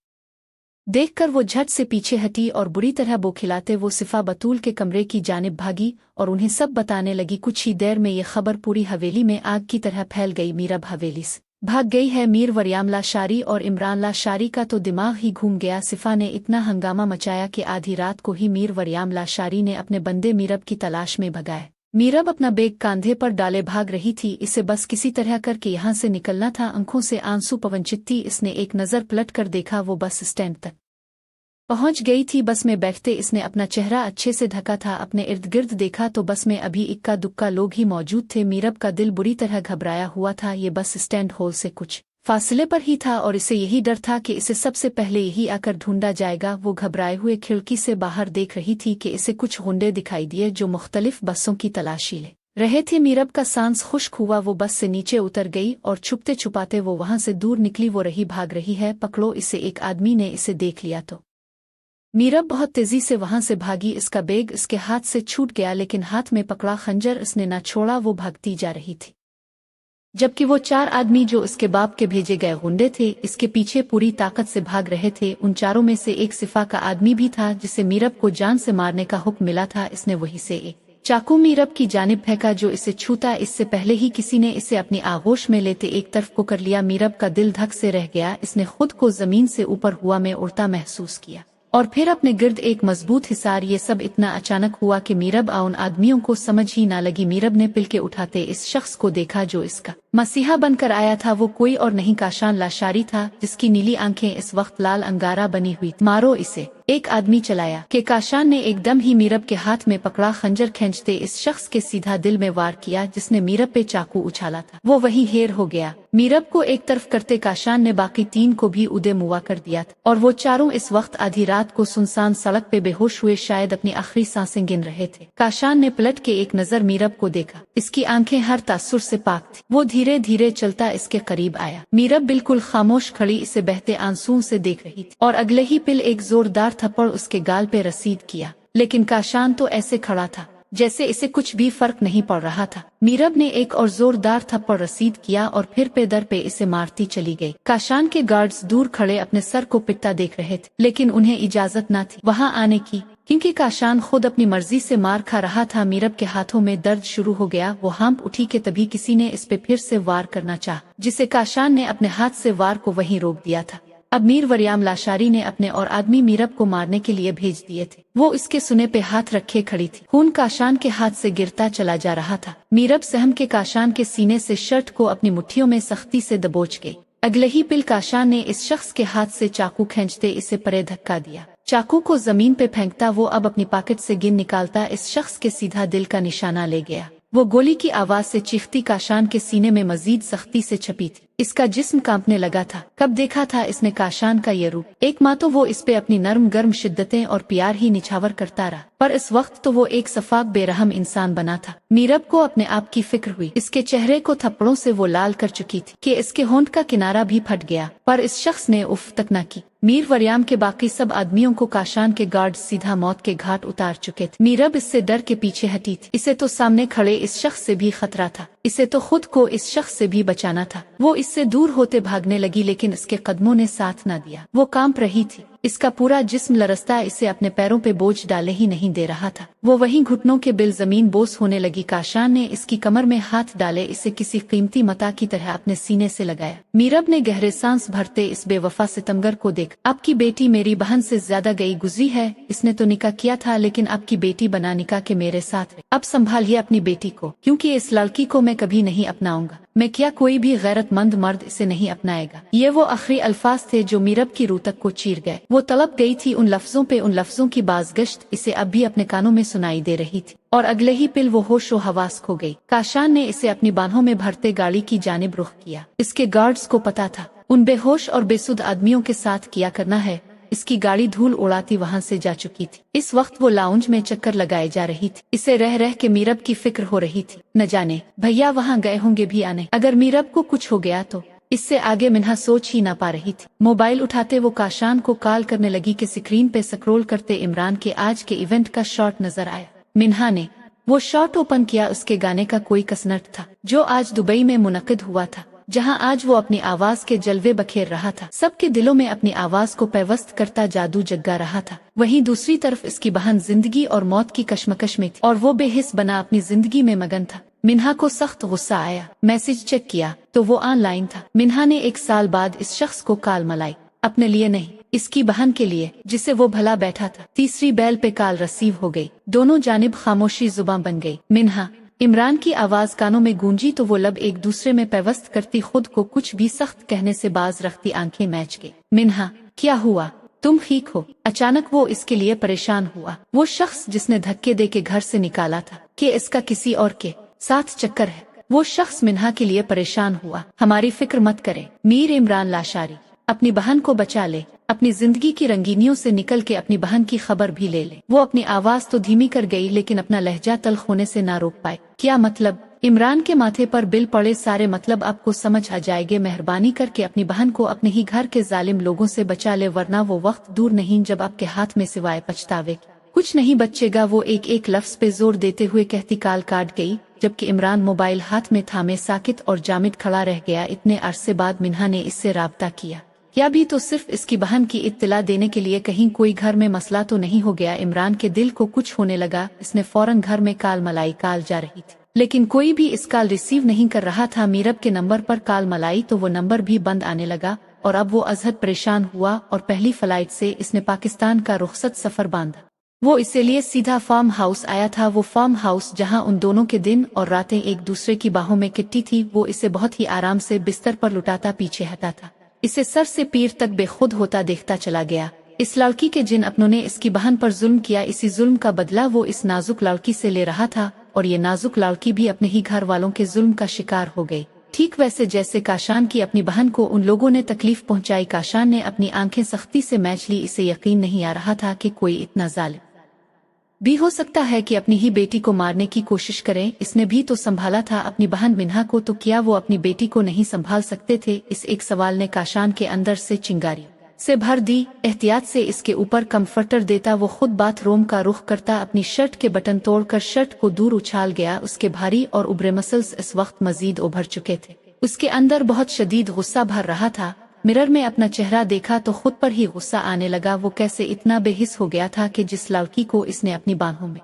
देखकर वो झट से पीछे हटी और बुरी तरह बोखिलाते वो सिफा बतूल के कमरे की जानिब भागी और उन्हें सब बताने लगी। कुछ ही देर में ये खबर पूरी हवेली में आग की तरह फैल गई। मीरब हवेली से भाग गई है। मीर वरियाम लाशारी और इमरान लाशारी का तो दिमाग ही घूम गया। सिफा ने इतना हंगामा मचाया कि आधी रात को ही मीर वरियाम लाशारी ने अपने बंदे मीरब की तलाश में भगाए। मीरब अपना बैग कांधे पर डाले भाग रही थी। इसे बस किसी तरह करके यहाँ से निकलना था। आंखों से आंसू पवनचित्ती इसने एक नज़र पलट कर देखा, वो बस स्टैंड तक पहुंच गई थी। बस में बैठते इसने अपना चेहरा अच्छे से ढका था। अपने इर्द गिर्द देखा तो बस में अभी इक्का दुक्का लोग ही मौजूद थे। मीरब का दिल बुरी तरह घबराया हुआ था। ये बस स्टैंड हॉल से कुछ फासले पर ही था और इसे यही डर था कि इसे सबसे पहले यही आकर ढूंढा जाएगा। वो घबराए हुए खिड़की से बाहर देख रही थी कि इसे कुछ गुंडे दिखाई दिए जो मुख्तलिफ बसों की तलाशी ले रहे थे। मीरब का सांस खुश्क हुआ। वो बस से नीचे उतर गई और छुपते छुपाते वो वहां से दूर निकली। वो रही भाग रही है, पकड़ो इसे। एक आदमी ने इसे देख लिया तो मीरब बहुत तेजी से वहां से भागी। इसका बैग इसके हाथ से छूट गया, लेकिन हाथ में पकड़ा खंजर इसने ना छोड़ा। वो भागती जा रही थी जबकि वो 4 आदमी जो इसके बाप के भेजे गए गुंडे थे इसके पीछे पूरी ताकत से भाग रहे थे। उन चारों में से एक सिफा का आदमी भी था जिसे मीरब को जान से मारने का हुक्म मिला था। इसने वहीं से एक चाकू मीरब की जानिब फेंका जो इसे छूता। इससे पहले ही किसी ने इसे अपनी आगोश में लेते एक तरफ को कर लिया। मीरब का दिल धक से रह गया। इसने खुद को जमीन से ऊपर हुआ में उड़ता महसूस किया और फिर अपने गिर्द एक मजबूत हिसार। ये सब इतना अचानक हुआ कि मीरब उन आदमियों को समझ ही ना लगी। मीरब ने पिलके उठाते इस शख्स को देखा जो इसका मसीहा बनकर आया था। वो कोई और नहीं काशान लाशारी था जिसकी नीली आंखें इस वक्त लाल अंगारा बनी हुई। मारो इसे, एक आदमी चलाया कि काशान ने एकदम ही मीरब के हाथ में पकड़ा खंजर खींचते इस शख्स के सीधा दिल में वार किया जिसने मीरब पे चाकू उछाला था। वो वही हेर हो गया। मीरब को एक तरफ करते काशान ने बाकी 3 को भी उदे मुआ कर दिया था और वो चारों इस वक्त आधी रात को सुनसान सड़क पे बेहोश हुए शायद अपनी आखिरी सांसें गिन रहे थे। काशान ने पलट के एक नजर मीरब को देखा। इसकी आंखें हर तासुर से पाक थी। वो धीरे धीरे चलता इसके करीब आया। मीरब बिल्कुल खामोश खड़ी इसे बहते आंसुओं से देख रही थी और अगले ही पिल एक जोरदार थप्पड़ उसके गाल पे रसीद किया। लेकिन काशान तो ऐसे खड़ा था जैसे इसे कुछ भी फर्क नहीं पड़ रहा था। मीरब ने एक और जोरदार थप्पड़ रसीद किया और फिर पे दर पे इसे मारती चली गई। काशान के गार्ड्स दूर खड़े अपने सर को पिटता देख रहे थे, लेकिन उन्हें इजाजत न थी वहां आने की, क्योंकि काशान खुद अपनी मर्जी से मार खा रहा था। मीरब के हाथों में दर्द शुरू हो गया। वो हाँप उठी कि तभी किसी ने इस पे फिर से वार करना चाहा, जिसे काशान ने अपने हाथ से वार को वहीं रोक दिया था। अब मीर वरियाम लाशारी ने अपने और आदमी मीरब को मारने के लिए भेज दिए थे। वो इसके सुने पे हाथ रखे खड़ी थी। खून काशान के हाथ से गिरता चला जा रहा था। मीरब सहम के काशान के सीने से शर्ट को अपनी मुट्ठियों में सख्ती से दबोच गई। अगले ही पल काशान ने इस शख्स के हाथ से चाकू खींचते इसे परे धक्का दिया। चाकू को जमीन पे फेंकता वो अब अपनी पॉकेट से गिन निकालता इस शख्स के सीधा दिल का निशाना ले गया। वो गोली की आवाज से चीखती काशान के सीने में मजीद सख्ती से छपी थी। इसका जिस्म कांपने लगा था। कब देखा था इसने काशान का ये रूप। एक माँ तो वो इस पे अपनी नर्म गर्म शिद्दतें और प्यार ही निछावर करता रहा, पर इस वक्त तो वो एक सफाक बेरहम इंसान बना था। मीरब को अपने आप की फिक्र हुई। इसके चेहरे को थप्पड़ों से वो लाल कर चुकी थी कि इसके होंठ का किनारा भी फट गया, पर इस शख्स ने उफ तक न की। मीर वरियाम के बाकी सब आदमियों को काशान के गार्ड सीधा मौत के घाट उतार चुके थे। मीरब इससे डर के पीछे हटी थी। इसे तो सामने खड़े इस शख्स से भी खतरा था। इसे तो खुद को इस शख्स से भी बचाना था। वो इससे दूर होते भागने लगी, लेकिन इसके कदमों ने साथ न दिया। वो कांप रही थी। इसका पूरा जिस्म लरसता इसे अपने पैरों पे बोझ डाले ही नहीं दे रहा था। वो वहीं घुटनों के बिल जमीन बोस होने लगी। काशान ने इसकी कमर में हाथ डाले इसे किसी कीमती मता की तरह अपने सीने से लगाया। मीरब ने गहरे सांस भरते इस बेवफा सितमगर को देख। आपकी बेटी मेरी बहन से ज्यादा गई गुजरी है। इसने तो निकाह किया था, लेकिन आपकी बेटी बना निकाह के मेरे साथ। अब संभालिए अपनी बेटी को, क्योंकि इस लड़की को मैं कभी नहीं अपनाऊंगा। मैं क्या कोई भी गैरतमंद मर्द इसे नहीं अपनाएगा। ये वो आखिरी अल्फाज थे जो मीरब की रूह तक को चीर गए। वो तड़प गई थी उन लफ्जों पे। उन लफ्जों की बाज़गश्त इसे अब भी अपने कानों में सुनाई दे रही थी, और अगले ही पल वो होश व हवास खो गई। काशान ने इसे अपनी बाहों में भरते गाड़ी की जानिब रुख किया। इसके गार्ड्स को पता था उन बेहोश और बेसुध आदमियों के साथ किया करना है। इसकी गाड़ी धूल उड़ाती वहां से जा चुकी थी। इस वक्त वो लाउंज में चक्कर लगाए जा रही थी। इसे रह रह के मीरब की फिक्र हो रही थी। न जाने भैया वहां गए होंगे भी आने। अगर मीरब को कुछ हो गया तो। इससे आगे मिन्हा सोच ही ना पा रही थी। मोबाइल उठाते वो काशान को कॉल करने लगी कि स्क्रीन पे स्क्रॉल करते इमरान के आज के इवेंट का शॉट नजर आया। मिन्हा ने वो शॉट ओपन किया। उसके गाने का कोई कसनट था जो आज दुबई में मुनक्किद हुआ था, जहां आज वो अपनी आवाज के जलवे बखेर रहा था। सबके दिलों में अपनी आवाज को पैवस्त करता जादू जगा रहा था। वहीं दूसरी तरफ इसकी बहन जिंदगी और मौत की कश्मकश में थी, और वो बेहिस बना अपनी जिंदगी में मगन था। मिन्हा को सख्त गुस्सा आया। मैसेज चेक किया तो वो ऑनलाइन था। मिन्हा ने 1 साल बाद इस शख्स को कॉल मलाई। अपने लिए नहीं, इसकी बहन के लिए, जिसे वो भला बैठा था। तीसरी बैल पे कॉल रिसीव हो गई। दोनों जानिब खामोशी जुबान बन गई। मिन्हा इमरान की आवाज कानों में गूंजी तो वो लब एक दूसरे में पैवस्त करती, खुद को कुछ भी सख्त कहने से बाज रखती, आंखें मैच गई। मिन्हा क्या हुआ, तुम ठीक हो? अचानक वो इसके लिए परेशान हुआ। वो शख्स जिसने धक्के दे के घर से निकाला था कि इसका किसी और के साथ चक्कर है। वो शख्स मिन्हा के लिए परेशान हुआ। हमारी फिक्र मत करे मीर इमरान लाशारी, अपनी बहन को बचा ले। अपनी जिंदगी की रंगीनियों से निकल के अपनी बहन की खबर भी ले ले। वो अपनी आवाज तो धीमी कर गई, लेकिन अपना लहजा तल्ख होने से ना रोक पाए। क्या मतलब? इमरान के माथे पर बिल पड़े सारे मतलब आपको समझ आ जाएंगे। मेहरबानी करके अपनी बहन को अपने ही घर के जालिम लोगों से बचा ले, वरना वो वक्त दूर नहीं जब आपके हाथ में सिवाय पछतावे कुछ नहीं बचेगा। वो एक एक लफ्ज पे जोर देते हुए कहती कॉल काट गई, जबकि इमरान मोबाइल हाथ में थामे साकित और जामिद खड़ा रह गया। इतने अरसे बाद मिन्हा ने इससे राब्ता किया, या भी तो सिर्फ इसकी बहन की इत्तला देने के लिए कहीं कोई घर में मसला तो नहीं हो गया। इमरान के दिल को कुछ होने लगा। इसने फौरन घर में कॉल मलाई। कॉल जा रही थी, लेकिन कोई भी इस कॉल रिसीव नहीं कर रहा था। मीरब के नंबर पर कॉल मलाई तो वो नंबर भी बंद आने लगा, और अब वो अजहद परेशान हुआ और पहली फ्लाइट से इसने पाकिस्तान का रुखसत सफर बांधा। वो इसीलिए सीधा फार्म हाउस आया था। वो फार्म हाउस जहां उन दोनों के दिन और रातें एक दूसरे की बाहों में किट्टी थी। वो इसे बहुत ही आराम से बिस्तर पर लुटाता पीछे हटा था। इसे सर से पीर तक बेखुद होता देखता चला गया। इस लड़की के जिन अपनों ने इसकी बहन पर जुल्म किया, इसी जुल्म का बदला वो इस नाजुक लड़की से ले रहा था, और ये नाजुक लड़की भी अपने ही घर वालों के जुल्म का शिकार हो गई। ठीक वैसे जैसे काशान की अपनी बहन को उन लोगों ने तकलीफ पहुंचाई। काशान ने अपनी आंखें सख्ती से मैच ली। इसे यकीन नहीं आ रहा था कि कोई इतना जालिम भी हो सकता है कि अपनी ही बेटी को मारने की कोशिश करें। इसने भी तो संभाला था अपनी बहन मिन्हा को, तो क्या वो अपनी बेटी को नहीं संभाल सकते थे? इस एक सवाल ने काशान के अंदर से चिंगारी से भर दी। एहतियात से इसके ऊपर कंफर्टर देता वो खुद बाथरूम का रुख करता। अपनी शर्ट के बटन तोड़कर शर्ट को दूर उछाल गया। उसके भारी और उभरे मसल्स इस वक्त मजीद उभर चुके थे। उसके अंदर बहुत शदीद गुस्सा भर रहा था। मिरर में अपना चेहरा देखा तो खुद पर ही गुस्सा आने लगा। वो कैसे इतना बेहिस हो गया था कि जिस लड़की को इसने अपनी बाहों में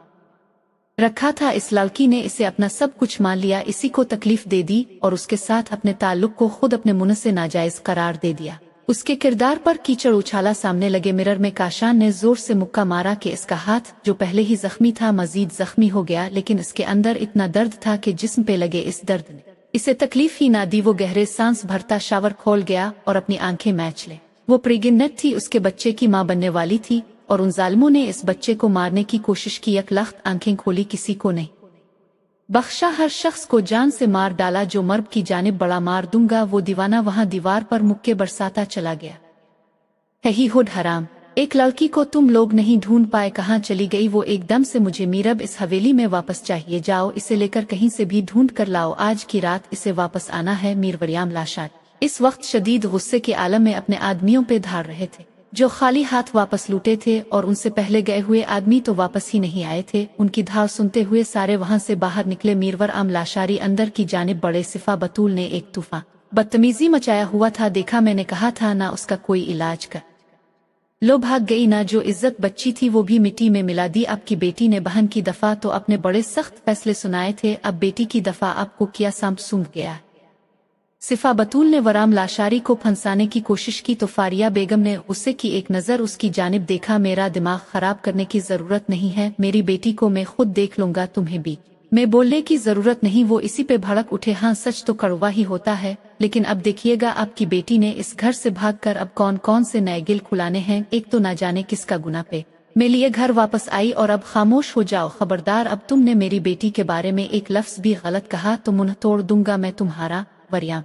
रखा था, इस लड़की ने इसे अपना सब कुछ मान लिया, इसी को तकलीफ दे दी और उसके साथ अपने ताल्लुक को खुद अपने मुंह से नाजायज करार दे दिया। उसके किरदार पर कीचड़ उछाला सामने लगे मिरर में काशान ने जोर से मुक्का मारा कि इसका हाथ जो पहले ही जख्मी था मजीद जख्मी हो गया, लेकिन इसके अंदर इतना दर्द था कि जिस्म पे लगे इस दर्द ने इसे तकलीफ ही ना दी। वो गहरे सांस भरता शावर खोल गया और अपनी आंखें मैच ले। वो प्रेग्नेंट थी, उसके बच्चे की मां बनने वाली थी और उन जालिमों ने इस बच्चे को मारने की कोशिश की। यकलख्त आंखें खोली, किसी को नहीं बख्शा, हर शख्स को जान से मार डाला। जो मर्द की जानिब बड़ा मार दूंगा। वो दीवाना वहां दीवार पर मुक्के बरसाता चला गया। है ही हुड हराम, एक लड़की को तुम लोग नहीं ढूंढ पाए, कहाँ चली गई वो? एकदम से मुझे मीरब इस हवेली में वापस चाहिए, जाओ इसे लेकर कहीं से भी ढूंढ कर लाओ, आज की रात इसे वापस आना है। मीर वरियाम लाशार इस वक्त शदीद गुस्से के आलम में अपने आदमियों पे धार रहे थे जो खाली हाथ वापस लूटे थे, और उनसे पहले गए हुए आदमी तो वापस ही नहीं आए थे। उनकी धार सुनते हुए सारे वहां से बाहर निकले। मीरवर आम लाशारी अंदर की जानिब बड़े। सिफा बतूल ने एक तूफान बदतमीजी मचाया हुआ था। देखा, मैंने कहा था ना उसका कोई इलाज कर लो, भाग गई ना। जो इज्जत बच्ची थी वो भी मिट्टी में मिला दी। आपकी बेटी ने बहन की दफा तो अपने बड़े सख्त फैसले सुनाए थे, अब बेटी की दफा आपको किया सांप सूंघ गया। सिफा बतूल ने वराम लाशारी को फंसाने की कोशिश की तो फारिया बेगम ने उससे की एक नज़र उसकी जानिब देखा। मेरा दिमाग खराब करने की जरूरत नहीं है, मेरी बेटी को मैं खुद देख लूंगा, तुम्हें भी मैं बोलने की जरूरत नहीं। वो इसी पे भड़क उठे। हाँ, सच तो कड़वा ही होता है, लेकिन अब देखिएगा आपकी बेटी ने इस घर से भागकर अब कौन कौन से नए गिल खुलाने हैं। एक तो ना जाने किसका गुना पे मैं लिए घर वापस आई, और अब खामोश हो जाओ। खबरदार, अब तुमने मेरी बेटी के बारे में एक लफ्ज भी गलत कहा तो मुंह तोड़ दूंगा मैं तुम्हारा। वरियाम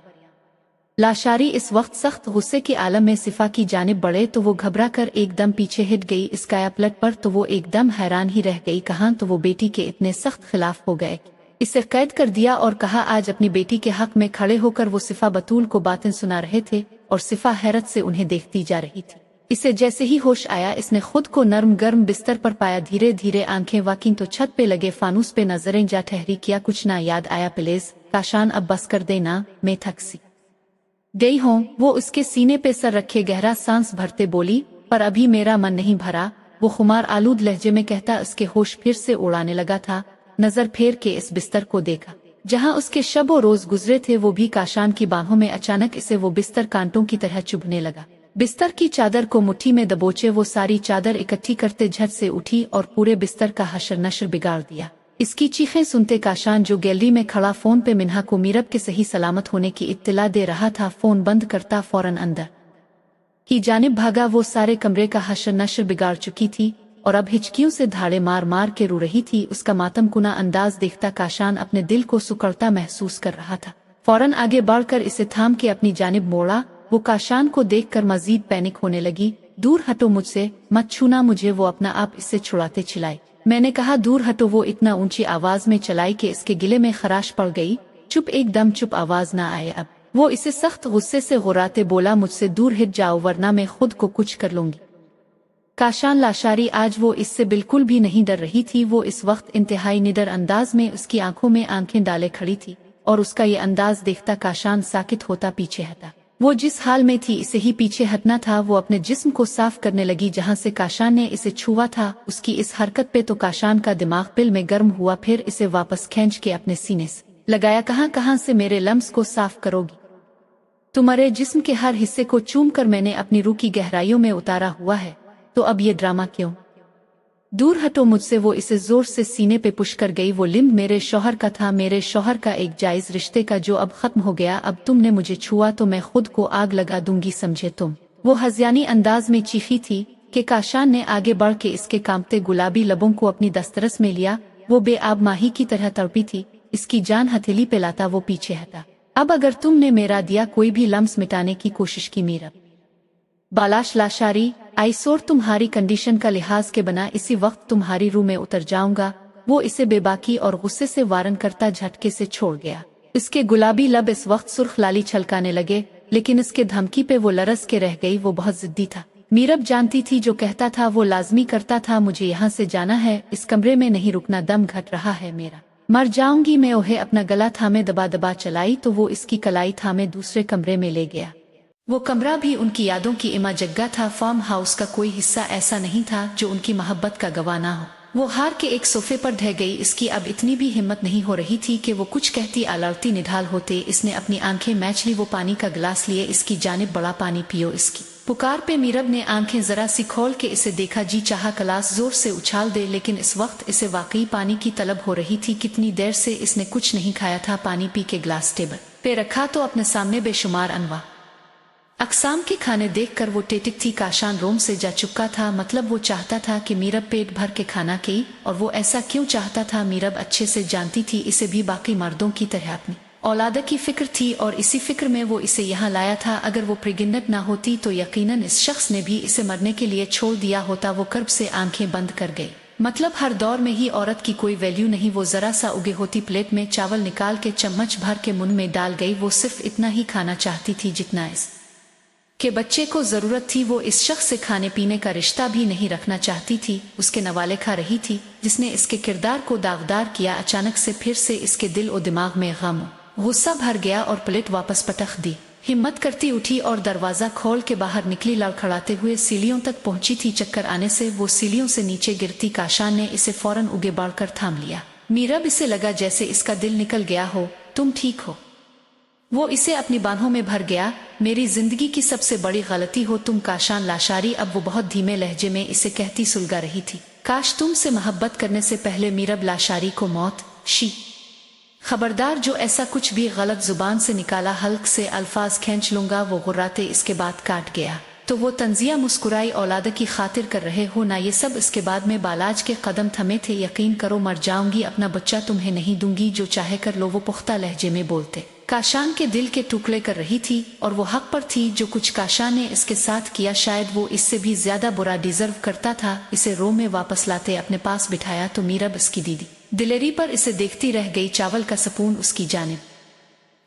लाशारी इस वक्त सख्त गुस्से के आलम में सिफा की जानिब बढ़े तो वो घबरा कर एकदम पीछे हट गई। इस कायापलट पर तो वो एकदम हैरान ही रह गई। कहाँ तो वो बेटी के इतने सख्त खिलाफ हो गए। इसे कैद कर दिया और कहा आज अपनी बेटी के हक में खड़े होकर वो सिफा बतूल को बातें सुना रहे थे, और सिफा हैरत से उन्हें देखती जा रही थी। इसे जैसे ही होश आया, इसने खुद को नर्म गर्म बिस्तर पर पाया। धीरे धीरे आंखें वाकिं तो छत पे लगे फानूस पे नजरें जा ठहरी। किया कुछ ना याद आया? प्लीज काशान, अब बस कर देना, मैं थक सी गई हूँ। वो उसके सीने पे सर रखे गहरा सांस भरते बोली, पर अभी मेरा मन नहीं भरा। वो खुमार आलूद लहजे में कहता उसके होश फिर से उड़ाने लगा था। नजर फेर के इस बिस्तर को देखा जहाँ उसके शबो रोज गुजरे थे। वो भी काशान की बाहों में अचानक इसे वो बिस्तर कांटों की तरह चुभने लगा। बिस्तर की चादर को मुट्ठी में दबोचे वो सारी चादर इकट्ठी करते झट से उठी और पूरे बिस्तर का हशर नशर बिगाड़ दिया। इसकी चीखें सुनते काशान, जो गैलरी में खड़ा फोन पे मिन्हा को मीरब के सही सलामत होने की इत्तला दे रहा था, फोन बंद करता फौरन अंदर की जानिब भागा। वो सारे कमरे का हशर नशर बिगाड़ चुकी थी और अब हिचकियों से धाड़े मार मार के रो रही थी। उसका मातमकुना अंदाज देखता काशान अपने दिल को सुकड़ता महसूस कर रहा था। फौरन आगे बढ़कर इसे थाम के अपनी जानिब मोड़ा। वो काशान को देखकर मजीद पैनिक होने लगी। दूर हटो मुझसे, मत छूना मुझे, वो अपना आप इससे छुड़ाते चिल्लाई। मैंने कहा दूर हटो। वो इतना ऊंची आवाज में चलाई कि इसके गिले में खराश पड़ गई। चुप, एकदम चुप, आवाज ना आए अब। वो इसे सख्त गुस्से से गुर्राते बोला, मुझसे दूर हट जाओ वरना मैं खुद को कुछ कर लूंगी। काशान लाशारी आज वो इससे बिल्कुल भी नहीं डर रही थी। वो इस वक्त इंतहाई निडर अंदाज में उसकी आंखों में आंखें डाले खड़ी थी, और उसका ये अंदाज देखता काशान साकित होता पीछे हटा। वो जिस हाल में थी इसे ही पीछे हटना था। वो अपने जिस्म को साफ करने लगी जहां से काशान ने इसे छुआ था। उसकी इस हरकत पे तो काशान का दिमाग पिल में गर्म हुआ। फिर इसे वापस खींच के अपने सीने से लगाया। कहां कहां से मेरे लम्स को साफ करोगी? तुम्हारे जिस्म के हर हिस्से को चूम कर मैंने अपनी रूह की गहराइयों में उतारा हुआ है, तो अब ये ड्रामा क्यों? दूर हटो मुझसे। वो इसे जोर से सीने पे पुश कर गई। वो लिम्ब मेरे शौहर का था, मेरे शौहर का एक जायज रिश्ते का, जो अब खत्म हो गया। अब तुमने मुझे छुआ तो मैं खुद को आग लगा दूंगी, समझे तुम? वो हज़ियानी अंदाज में चीखी थी कि काशान ने आगे बढ़ के इसके कांपते गुलाबी लबों को अपनी दस्तरस में लिया। वो बेआब माही की तरह तड़पी थी। इसकी जान हथेली पे लाता वो पीछे हटा। अब अगर तुमने मेरा दिया कोई भी लम्स मिटाने की कोशिश की मीरा बालाश लाशारी, आईसोर, तुम्हारी कंडीशन का लिहाज के बना इसी वक्त तुम्हारी रूह में उतर जाऊंगा। वो इसे बेबाकी और गुस्से से वारन करता झटके से छोड़ गया। इसके गुलाबी लब इस वक्त सुर्ख लाली छलकाने लगे, लेकिन इसके धमकी पे वो लरस के रह गई। वो बहुत जिद्दी था। मीरब जानती थी जो कहता था वो लाजमी करता था। मुझे यहाँ से जाना है, इस कमरे में नहीं रुकना, दम घट रहा है मेरा, मर जाऊंगी मैं। ओहे अपना गला थामे दबा दबा चलाई तो वो इसकी कलाई थामे दूसरे कमरे में ले गया। वो कमरा भी उनकी यादों की इमा जग्गा था। फार्म हाउस का कोई हिस्सा ऐसा नहीं था जो उनकी मोहब्बत का गवाह ना हो। वो हार के एक सोफे पर ढह गई। इसकी अब इतनी भी हिम्मत नहीं हो रही थी कि वो कुछ कहती। आलड़ती निढाल होते इसने अपनी आंखें मैच ली। वो पानी का गिलास लिए इसकी जानिब बड़ा पानी पियो। इसकी पुकार पे मीरब ने आंखें जरा सी खोल के इसे देखा। जी चाहा गिलास जोर से उछाल दे, लेकिन इस वक्त इसे वाकई पानी की तलब हो रही थी। कितनी देर से इसने कुछ नहीं खाया था। पानी पी के गिलास टेबल पे रखा तो अपने सामने बेशुमार अनवा अकसाम के खाने देखकर वो टेटिक थी। काशान रोम से जा चुका था। मतलब वो चाहता था कि मीरब पेट भर के खाना खाए। और वो ऐसा क्यों चाहता था मीरब अच्छे से जानती थी। इसे भी बाकी मर्दों की तरह अपनी औलाद की फिक्र थी और इसी फिक्र में वो इसे यहाँ लाया था। अगर वो प्रेग्नेंट ना होती तो यकीनन इस शख्स ने भी इसे मरने के लिए छोड़ दिया होता। वो कर्ब से आंखें बंद कर गई। मतलब हर दौर में ही औरत की कोई वैल्यू नहीं। वो जरा सा उगे होती प्लेट में चावल निकाल के चम्मच भर के मुंह में डाल गई। वो सिर्फ इतना ही खाना चाहती थी जितना इस के बच्चे को जरूरत थी। वो इस शख्स से खाने पीने का रिश्ता भी नहीं रखना चाहती थी। उसके नवाले खा रही थी जिसने इसके किरदार को दागदार किया। अचानक से फिर से इसके दिल और दिमाग में गम गुस्सा भर गया और प्लेट वापस पटक दी। हिम्मत करती उठी और दरवाजा खोल के बाहर निकली। लड़खड़ाते हुए सीढ़ियों तक पहुंची थी। चक्कर आने से वो सीढ़ियों से नीचे गिरती। काशान ने इसे फौरन उगे बढ़कर थाम लिया। मीरब इसे लगा जैसे इसका दिल निकल गया हो। तुम ठीक हो? वो इसे अपनी बाहों में भर गया। मेरी जिंदगी की सबसे बड़ी गलती हो तुम। काशान लाशारी अब वो बहुत धीमे लहजे में इसे कहती सुलगा रही थी। काश तुमसे मोहब्बत करने से पहले मीरब लाशारी को मौत शी। खबरदार, जो ऐसा कुछ भी गलत जुबान से निकाला हल्क से अल्फाज खींच लूंगा। वो गुर्राते इसके बाद काट गया तो वो तंजिया मुस्कुराई। औलाद की खातिर कर रहे हो ना ये सब? इसके बाद में बालाज के कदम थमे थे। यकीन करो मर जाऊंगी, अपना बच्चा तुम्हें नहीं दूंगी। जो चाहे कर लो, वो पुख्ता लहजे में बोलते काशान के दिल के टुकड़े कर रही थी। और वो हक पर थी। जो कुछ काशान ने इसके साथ किया शायद वो इससे भी ज्यादा बुरा डिजर्व करता था। इसे रो में वापस लाते अपने पास बिठाया तो मीरब इसकी दीदी दिलेरी पर इसे देखती रह गई। चावल का स्पून उसकी जानिब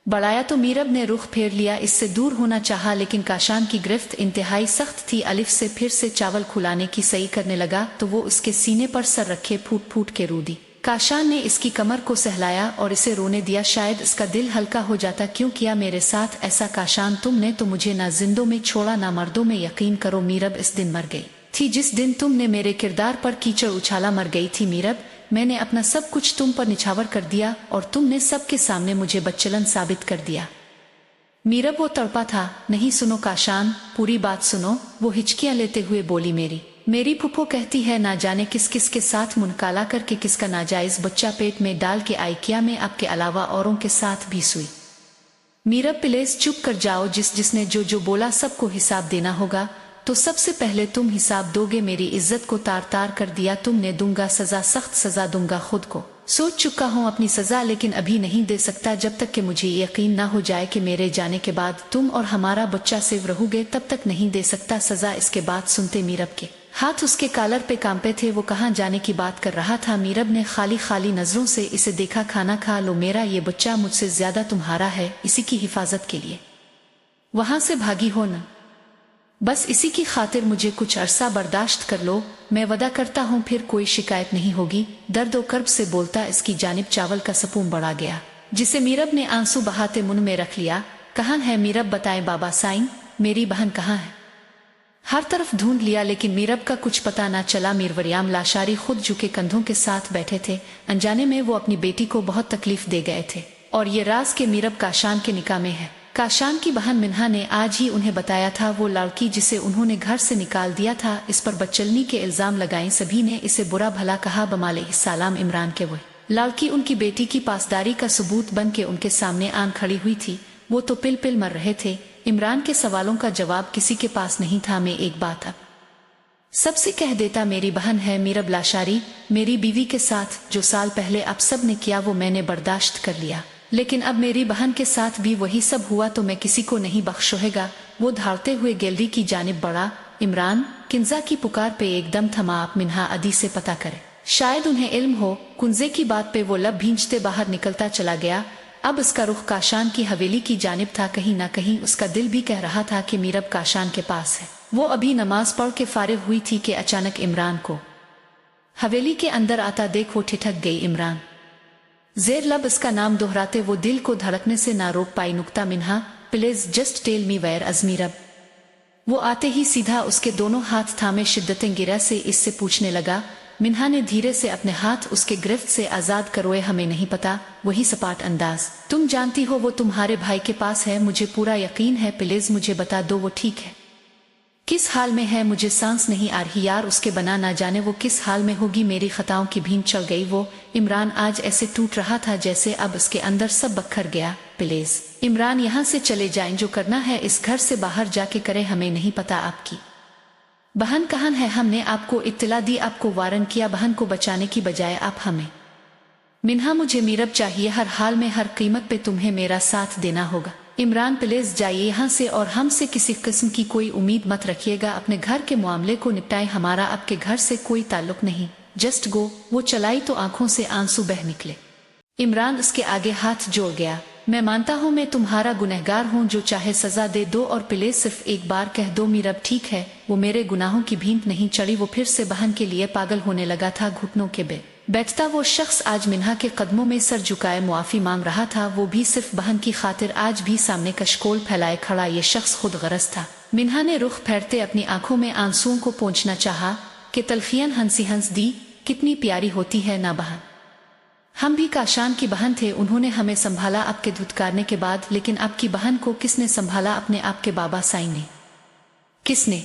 बढ़ाया तो मीरब ने रुख फेर लिया। इससे दूर होना चाहा लेकिन काशान की गिरफ्त इंतहाई सख्त थी। अलिफ से फिर से चावल खुलाने की सही करने लगा तो वो उसके सीने पर सर रखे फूट फूट के रो दी। काशान ने इसकी कमर को सहलाया और इसे रोने दिया। शायद इसका दिल हल्का हो जाता। क्यों किया मेरे साथ ऐसा काशान? तुमने तो मुझे ना जिंदों में छोड़ा ना मर्दों में। यकीन करो मीरब इस दिन मर गई थी जिस दिन तुमने मेरे किरदार पर कीचड़ उछाला। मर गई थी मीरब। मैंने अपना सब कुछ तुम पर निछावर कर दिया और तुमने सबके सामने मुझे बच्चलन साबित कर दिया। मीरब वो तड़पा था। नहीं सुनो काशान, पूरी बात सुनो। वो हिचकियां लेते हुए बोली, मेरी फुप्पो कहती है ना जाने किस किस के साथ मुनकाला करके किसका नाजायज बच्चा पेट में डाल के आई। क्या मैं आपके अलावा औरों के साथ भी सुई? मीरब प्लीज चुप कर जाओ। जिसने जो बोला सबको हिसाब देना होगा। तो सबसे पहले तुम हिसाब दोगे। मेरी इज्जत को तार तार कर दिया तुमने। दूंगा सजा, सख्त सजा दूंगा। खुद को सोच चुका हूँ अपनी सजा, लेकिन अभी नहीं दे सकता जब तक कि मुझे यकीन ना हो जाए कि मेरे जाने के बाद तुम और हमारा बच्चा सेव रहोगे। तब तक नहीं दे सकता सजा। इसके बाद सुनते मीरब के हाथ उसके कालर पे कांपे थे। वो कहाँ जाने की बात कर रहा था। मीरब ने खाली खाली नजरों से इसे देखा। खाना खा लो, मेरा ये बच्चा मुझसे ज्यादा तुम्हारा है। इसी की हिफाजत के लिए वहां से भागी हो न? बस इसी की खातिर मुझे कुछ अरसा बर्दाश्त कर लो। मैं वादा करता हूँ फिर कोई शिकायत नहीं होगी। दर्द और कर्ब से बोलता इसकी जानिब चावल का स्पून बढ़ा गया जिसे मीरब ने आंसू बहाते मुंह में रख लिया। कहाँ है मीरब? बताएं बाबा साईं, मेरी बहन कहाँ है? हर तरफ ढूंढ लिया लेकिन मीरब का कुछ पता ना चला। मीरवरियाम लाशारी खुद झुके कंधों के साथ बैठे थे। अनजाने में वो अपनी बेटी को बहुत तकलीफ दे गए थे और ये राज के मीरब काशान के निकाह में है। काशान की बहन मिन्हा ने आज ही उन्हें बताया था। वो लड़की जिसे उन्होंने घर से निकाल दिया था, इस पर बदचलनी के इल्जाम लगाए। सभी ने इसे बुरा भला कहा। बमाले सलाम इमरान के वो लड़की उनकी बेटी की पासदारी का सबूत बन के उनके सामने आन खड़ी हुई थी। वो तो पिल पिल मर रहे थे। इमरान के सवालों का जवाब किसी के पास नहीं था। मैं एक बात अब सबसे कह देता, मेरी बहन है मीरब लाशारी, मेरी बीवी के साथ जो साल पहले आप सब ने किया वो मैंने बर्दाश्त कर लिया, लेकिन अब मेरी बहन के साथ भी वही सब हुआ तो मैं किसी को नहीं बख्शोहेगा। वो धारते हुए गैलरी की जानिब बढ़ा। इमरान, किंजा की पुकार पे एकदम थमा। आप मिन्हा अदी से पता करे, शायद उन्हें इल्म हो। कुंजे की बात पे वो लब भींचते बाहर निकलता चला गया। अब उसका रुख काशान की हवेली की जानिब था। कहीं ना कहीं उसका दिल भी कह रहा था कि मीरब काशान के पास है। वो अभी नमाज पढ़ के फारिग हुई थी कि अचानक इमरान को हवेली के अंदर आता देख वो ठिठक गई। इमरान जेर लब इसका नाम दोहराते वो दिल को धड़कने से ना रोक पाई। नुक्ता Minha, please just tell me where is Meerab. वो आते ही सीधा उसके दोनों हाथ थामे शिद्दतें गिरा से इससे पूछने लगा, मिन्हा ने धीरे से अपने हाथ उसके गिरफ्त से आजाद करोए। हमें नहीं पता, वही सपाट अंदाज। तुम जानती हो वो तुम्हारे भाई के पास है, मुझे पूरा यकीन है। प्लीज मुझे बता दो वो ठीक है, किस हाल में है? मुझे सांस नहीं आ रही यार उसके बना, ना जाने वो किस हाल में होगी। मेरी खताओं की भीम चढ़ गई। वो इमरान आज ऐसे टूट रहा था जैसे अब उसके अंदर सब बखर गया। प्लीज इमरान यहाँ से चले जाएं, जो करना है इस घर से बाहर जाके करें। हमें नहीं पता आपकी बहन कहाँ है, हमने आपको इत्तला दी, आपको वारन किया। बहन को बचाने की बजाय आप हमें। मिन्हा मुझे मीरब चाहिए, हर हाल में हर कीमत पे तुम्हें मेरा साथ देना होगा। इमरान प्लीज जाइए यहाँ से और हमसे किसी किस्म की कोई उम्मीद मत रखिएगा। अपने घर के मामले को निपटाएं, हमारा आपके घर से कोई ताल्लुक नहीं। Just go. वो चलाई तो आंखों से आंसू बह निकले। इमरान उसके आगे हाथ जोड़ गया। मैं मानता हूँ मैं तुम्हारा गुनहगार हूँ, जो चाहे सजा दे दो और प्लीज सिर्फ एक बार कह दो मीरब ठीक है। वो मेरे गुनाहों की भींत नहीं चढ़ी। वो फिर से बहन के लिए पागल होने लगा था। घुटनों के बे बैठता वो शख्स आज मिन्हा के कदमों में सर झुकाए मुआफी मांग रहा था, वो भी सिर्फ बहन की खातिर। आज भी सामने कशकोल फैलाए खड़ा ये शख्स खुद गरज था। मिन्हा ने रुख फेरते अपनी आंखों में आंसुओं को पोंछना चाहा कि तलखियन हंसी हंस दी, कितनी प्यारी होती है ना बहन। हम भी काशान की बहन थे, उन्होंने हमें संभाला आपके धुतकारने के बाद, लेकिन आपकी बहन को किसने संभाला? अपने आपके बाबा साईं ने। किसने?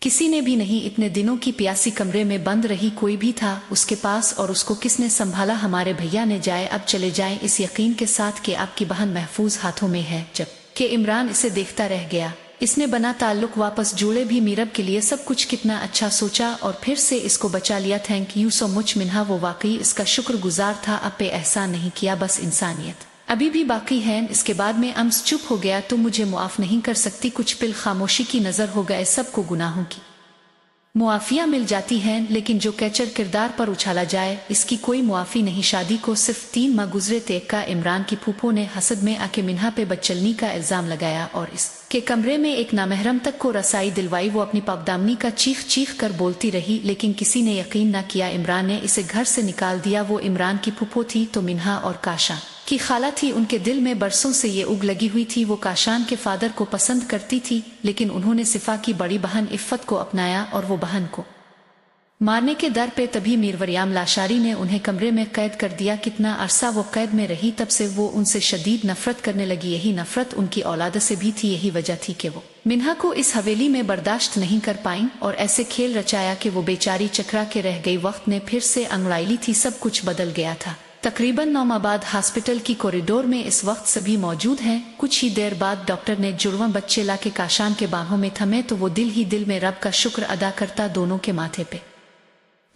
किसी ने भी नहीं। इतने दिनों की प्यासी कमरे में बंद रही, कोई भी था उसके पास और उसको किसने संभाला? हमारे भैया ने जाए, अब चले जाएं इस यकीन के साथ कि आपकी बहन महफूज हाथों में है। जब कि इमरान इसे देखता रह गया। इसने बना ताल्लुक वापस जोड़े भी मीरब के लिए सब कुछ कितना अच्छा सोचा और फिर से इसको बचा लिया। थैंक यू सो मच मिन्हा, वो वाकई इसका शुक्रगुजार था। अब पे एहसान नहीं किया, बस इंसानियत अभी भी बाकी है। इसके बाद में अम्स चुप हो गया। तुम मुझे मुआफ नहीं कर सकती। कुछ पिल खामोशी की नजर हो गए सबको गुनाहों की मुआफिया मिल जाती हैं, लेकिन जो कैचर किरदार पर उछाला जाए इसकी कोई मुआफी नहीं। शादी को सिर्फ 3 माह गुजरे थे का इमरान की फूफो ने हसद में आके मिन्हा पे बदचलनी का इल्जाम लगाया और इसके कमरे में एक नामहरम तक को रसाई दिलवाई। वो अपनी पाकदामनी का चीख चीख कर बोलती रही, लेकिन किसी ने यकीन न किया। इमरान ने इसे घर से निकाल दिया। वो इमरान की फूफो थी तो मिन्हा और काशा की खाला थी। उनके दिल में बरसों से ये उग लगी हुई थी। वो काशान के फादर को पसंद करती थी, लेकिन उन्होंने सिफा की बड़ी बहन इफ़्फ़त को अपनाया और वो बहन को मारने के दर पे तभी मीरवरियाम लाशारी ने उन्हें कमरे में कैद कर दिया। कितना अरसा वो कैद में रही, तब से वो उनसे शदीद नफरत करने लगी। यही नफरत उनकी औलाद से भी थी। यही वजह थी कि वो मिन्हा को इस हवेली में बर्दाश्त नहीं कर पाई और ऐसे खेल रचाया कि वो बेचारी चकरा के रह गई। वक्त ने फिर से अंगड़ाई थी, सब कुछ बदल गया था। तकरीबन 9 माह बाद हॉस्पिटल की कॉरिडोर में इस वक्त सभी मौजूद हैं। कुछ ही देर बाद डॉक्टर ने जुड़वा बच्चे लाके काशान के बाहों में थमे तो वो दिल ही दिल में रब का शुक्र अदा करता दोनों के माथे पे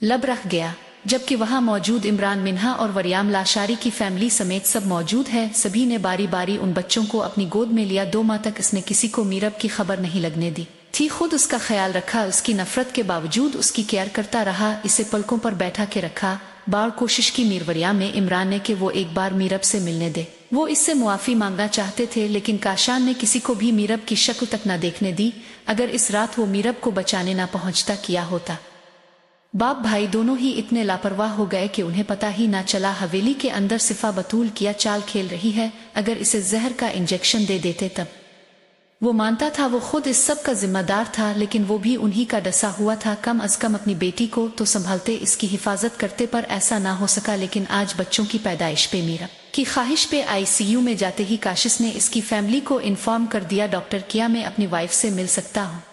लब रख गया। जबकि वहां मौजूद इमरान, मिन्हा और वरियाम लाशारी की फैमिली समेत सब मौजूद है। सभी ने बारी बारी उन बच्चों को अपनी गोद में लिया। 2 माह तक इसने किसी को मीरब की खबर नहीं लगने दी थी। खुद उसका ख्याल रखा, उसकी नफरत के बावजूद उसकी केयर करता रहा। इसे पलकों पर बैठा के रखा। बार कोशिश की मीरवरियाम ने, इमरान ने कि वो एक बार मीरब से मिलने दे। वो इससे मुआफी मांगना चाहते थे, लेकिन काशान ने किसी को भी मीरब की शक्ल तक न देखने दी। अगर इस रात वो मीरब को बचाने ना पहुंचता, किया होता? बाप भाई दोनों ही इतने लापरवाह हो गए कि उन्हें पता ही ना चला हवेली के अंदर सिफा बतूल किया चाल खेल रही है। अगर इसे जहर का इंजेक्शन दे देते तब वो मानता था वो खुद इस सब का जिम्मेदार था, लेकिन वो भी उन्हीं का डसा हुआ था। कम अज कम अपनी बेटी को तो संभालते, इसकी हिफाजत करते, पर ऐसा ना हो सका। लेकिन आज बच्चों की पैदाइश पे मीरा की ख्वाहिश पे आईसीयू में जाते ही काशिश ने इसकी फैमिली को इन्फॉर्म कर दिया, डॉक्टर क्या मैं अपनी वाइफ से मिल सकता हूँ?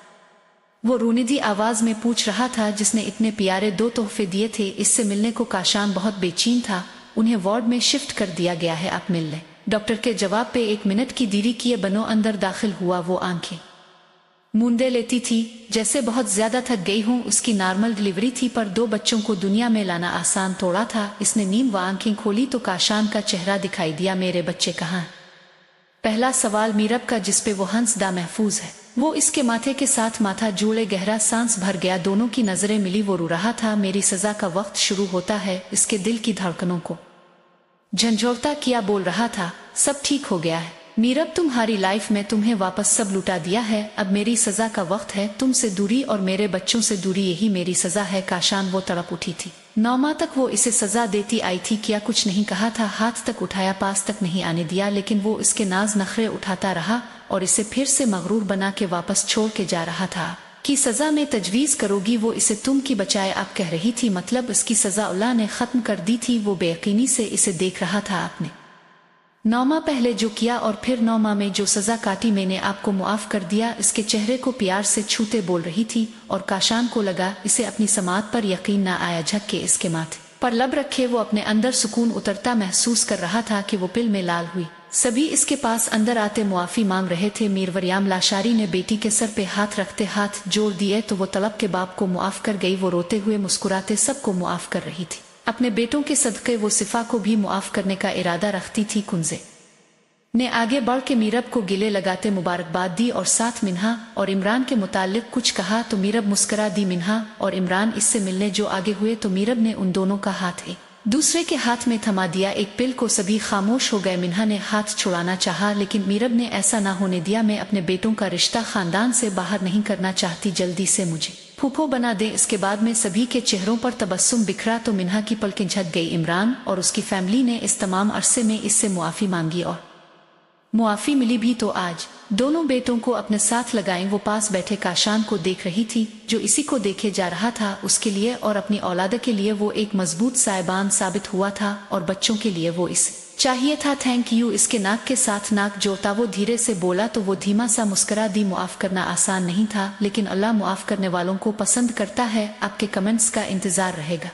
वो रोनिदी आवाज में पूछ रहा था, जिसने इतने प्यारे 2 तोहफे दिए थे। इससे मिलने को काशान बहुत बेचैन था। उन्हें वार्ड में शिफ्ट कर दिया गया है, आप मिल लें। डॉक्टर के जवाब पे 1 मिनट की देरी किए बनो अंदर दाखिल हुआ। वो आंखें मूंदे लेती थी जैसे बहुत ज्यादा थक गई हूँ। उसकी नॉर्मल डिलीवरी थी, पर 2 बच्चों को दुनिया में लाना आसान थोड़ा था। इसने नीम व आंखें खोली तो काशान का चेहरा दिखाई दिया। मेरे बच्चे कहाँ? पहला सवाल मीरब का, जिसपे वो हंसदा महफूज है। वो इसके माथे के साथ माथा जोड़े गहरा सांस भर गया। दोनों की नजरें मिली। वो रो रहा था, मेरी सजा का वक्त शुरू होता है। इसके दिल की धड़कनों को झंझोरता किया बोल रहा था, सब ठीक हो गया है मीरब, तुम्हारी लाइफ में तुम्हें वापस सब लुटा दिया है। अब मेरी सजा का वक्त है, तुमसे दूरी और मेरे बच्चों से दूरी, यही मेरी सजा है। काशान वो तड़प उठी थी। 9 माह तक वो इसे सजा देती आई थी। क्या कुछ नहीं कहा था, हाथ तक उठाया, पास तक नहीं आने दिया, लेकिन वो इसके नाज नखरे उठाता रहा और इसे फिर से मगरूर बना के वापस छोड़ के जा रहा था। की सजा में तजवीज़ करोगी, वो इसे तुम की बचाए आप कह रही थी, मतलब इसकी सजा अल्लाह ने ख़त्म कर दी थी, वो बेयकीनी से इसे देख रहा था। आपने 9 माह पहले जो किया और फिर 9 माह में जो सजा काटी, मैंने आपको मुआफ़ कर दिया। इसके चेहरे को प्यार से छूते बोल रही थी और काशान को लगा इसे अपनी समात पर यकीन न आया। झक के इसके माथे पर लब रखे वो अपने अंदर सुकून उतरता महसूस कर रहा था कि वो पिल में लाल हुई। सभी इसके पास अंदर आते मुआफ़ी मांग रहे थे। मीर वरियाम लाशारी ने बेटी के सर पे हाथ रखते हाथ जोड़ दिए तो वो तलब के बाप को मुआफ़ कर गई। वो रोते हुए मुस्कुराते सबको मुआफ़ कर रही थी। अपने बेटों के सदक़े वो सिफा को भी मुआफ़ करने का इरादा रखती थी। कुंज़े ने आगे बढ़ के मीरब को गिले लगाते मुबारकबाद दी और साथ मिन्हा और इमरान के मुताल्लिक कुछ कहा तो मीरब मुस्करा दी। मिन्हा और इमरान इससे मिलने जो आगे हुए तो मीरब ने उन दोनों का हाथ एक दूसरे के हाथ में थमा दिया। एक पिल को सभी खामोश हो गए। मिन्हा ने हाथ छुड़ाना चाहा लेकिन मीरब ने ऐसा ना होने दिया। मैं अपने बेटों का रिश्ता खानदान से बाहर नहीं करना चाहती, जल्दी से मुझे फूफो बना दे। इसके बाद में सभी के चेहरों पर तबस्सुम बिखरा तो मिन्हा की पलकें झक गई। इमरान और उसकी फैमिली ने इस तमाम अरसे में इससे मुआफ़ी मांगी और मुआफ़ी मिली भी तो आज दोनों बेटों को अपने साथ लगाएं। वो पास बैठे काशान को देख रही थी जो इसी को देखे जा रहा था। उसके लिए और अपनी औलाद के लिए वो एक मजबूत साइबान साबित हुआ था और बच्चों के लिए वो इसे चाहिए था। Thank you. इसके नाक के साथ नाक जोड़ता वो धीरे से बोला तो वो धीमा सा मुस्करा दी। मुआफ़ करना आसान नहीं था लेकिन अल्लाह मुआफ़ करने वालों को पसंद करता है। आपके कमेंट्स का इंतज़ार रहेगा।